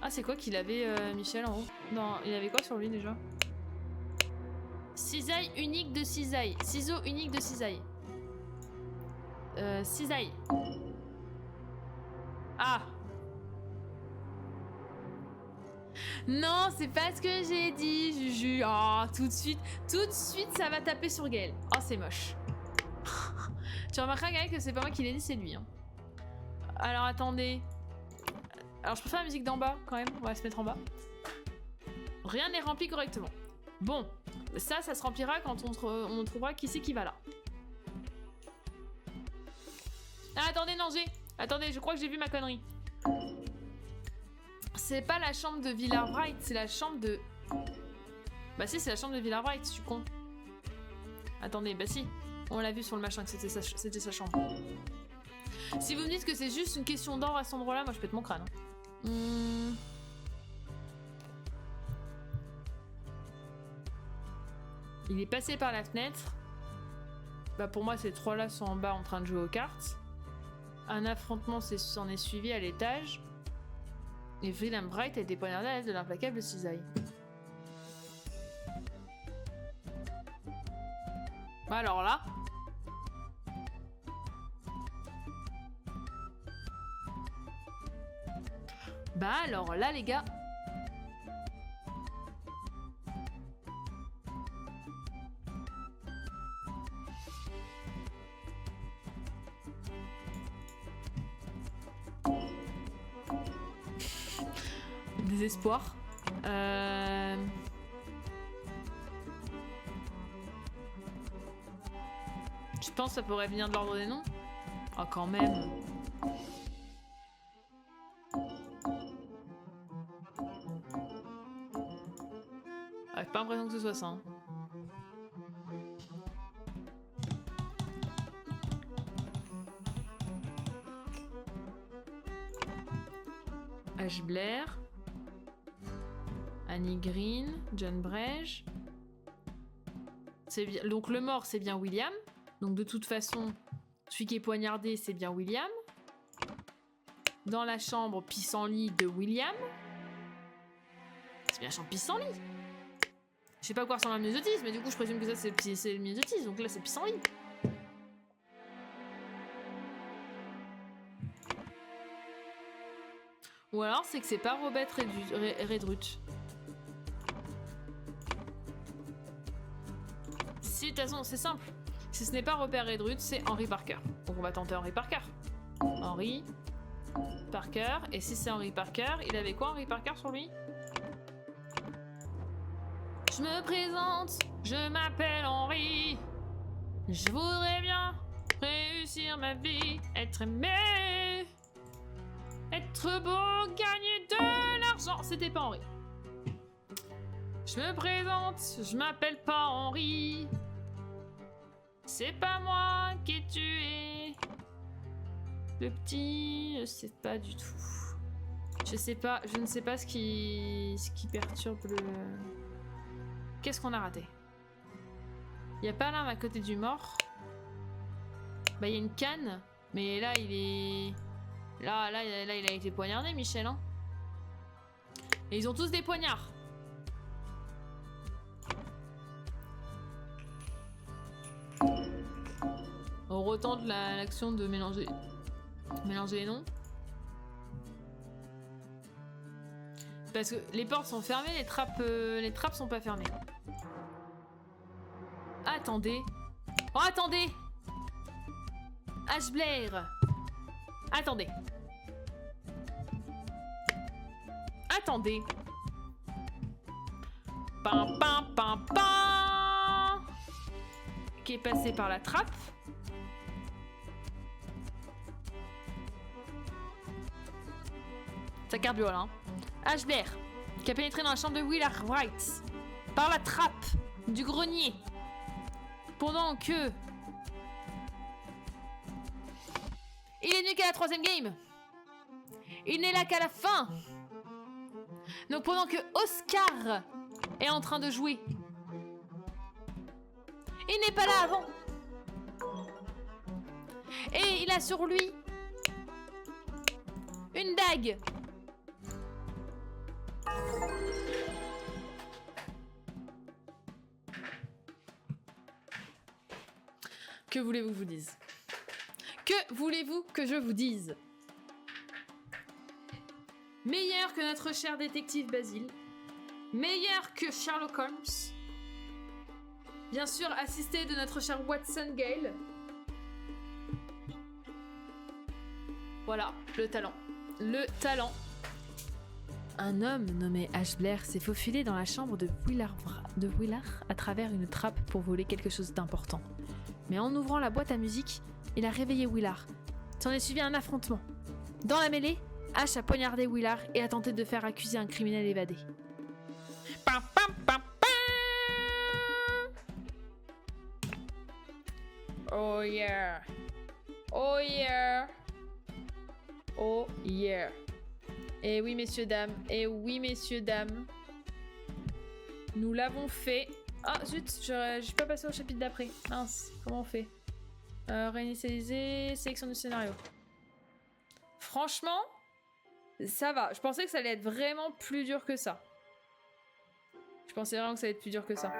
Ah, c'est quoi qu'il avait, Michel, en haut? Non, il avait quoi sur lui déjà? Cisaille unique de cisaille. Ciseaux unique de cisaille. Cisaille. Ah! Non, c'est pas ce que j'ai dit, Juju. Oh, tout de suite, ça va taper sur Gaël. Oh, c'est moche. Tu remarqueras, Gaël, que c'est pas moi qui l'ai dit, c'est lui. Hein. Alors, attendez. Alors, je préfère la musique d'en bas, quand même. On va se mettre en bas. Rien n'est rempli correctement. Bon, ça se remplira quand on trouvera qui c'est qui va là. Ah, attendez, non, Attendez, je crois que j'ai vu ma connerie. C'est pas la chambre de Willard Wright, c'est la chambre de... Bah si, c'est la chambre de Willard Wright, je suis con. Attendez, bah si. On l'a vu sur le machin que c'était sa chambre. Si vous me dites que c'est juste une question d'ordre à cet endroit-là, moi je pète mon crâne. Hein. Il est passé par la fenêtre. Bah pour moi, ces trois-là sont en bas en train de jouer aux cartes. Un affrontement s'en est suivi à l'étage. Et William Wright a été poignardé à l'aide de l'implacable cisaille. Bah alors là... Bah alors là les gars... Désespoir. Je pense que ça pourrait venir de l'ordre des noms. Oh, quand même. Ah, j'ai pas l'impression que ce soit ça. Hein. Ash Blair. Annie Green, John Bray. Bien... Donc le mort, c'est bien William. Donc de toute façon, celui qui est poignardé, c'est bien William. Dans la chambre, pissenlit de William. C'est bien la chambre pissenlit. Je sais pas quoi ressemble à un myosotis, mais du coup je présume que ça c'est le myosotis. Donc là c'est pissenlit. Ou alors c'est que c'est pas Robert Redruth. Si, de toute façon, c'est simple. Si ce n'est pas Robert Redruth, c'est Henry Parker. Donc on va tenter Henry Parker. Henry Parker. Et si c'est Henry Parker, il avait quoi Henry Parker sur lui? Je me présente, je m'appelle Henry. Je voudrais bien réussir ma vie, être aimé, être beau, gagner de l'argent. C'était pas Henry. Je me présente, je m'appelle pas Henry. C'est pas moi qui ai tué le petit. Je sais pas du tout. Je sais pas, je ne sais pas ce qui perturbe le. Qu'est-ce qu'on a raté? Y a pas l'arme à côté du mort. Bah y a une canne, mais là il est. Là il a été poignardé, Michel. Hein. Et ils ont tous des poignards. On retente l'action de mélanger les noms. Parce que les portes sont fermées, les trappes sont pas fermées. Attendez. Oh, attendez! Ash Blair! Attendez. Attendez. Pam pam pam pam! Qui est passé par la trappe. Ça carbure là. Hein. Ash Blair, qui a pénétré dans la chambre de Willard Wright par la trappe du grenier. Pendant que... Il est venu qu'à la 3e game. Il n'est là qu'à la fin. Donc pendant que Oscar est en train de jouer, il n'est pas là avant. Et il a sur lui une dague. Que voulez-vous que je vous dise? Que voulez-vous que je vous dise? Meilleur que notre cher détective Basile. Meilleur que Sherlock Holmes. Bien sûr, assisté de notre cher Watson Gale. Voilà, le talent. Le talent. Un homme nommé Ash Blair s'est faufilé dans la chambre de Willard à travers une trappe pour voler quelque chose d'important. Mais en ouvrant la boîte à musique, il a réveillé Willard. S'en est suivi un affrontement. Dans la mêlée, Ash a poignardé Willard et a tenté de faire accuser un criminel évadé. Pam, pam, pam, pam. Oh yeah. Oh yeah. Oh yeah. Et oui, messieurs, dames. Et oui, messieurs, dames. Nous l'avons fait. Ah, zut, je suis pas passé au chapitre d'après. Mince, comment on fait? Réinitialiser, sélection du scénario. Franchement, ça va. Je pensais que ça allait être vraiment plus dur que ça. Je pensais vraiment que ça allait être plus dur que ça.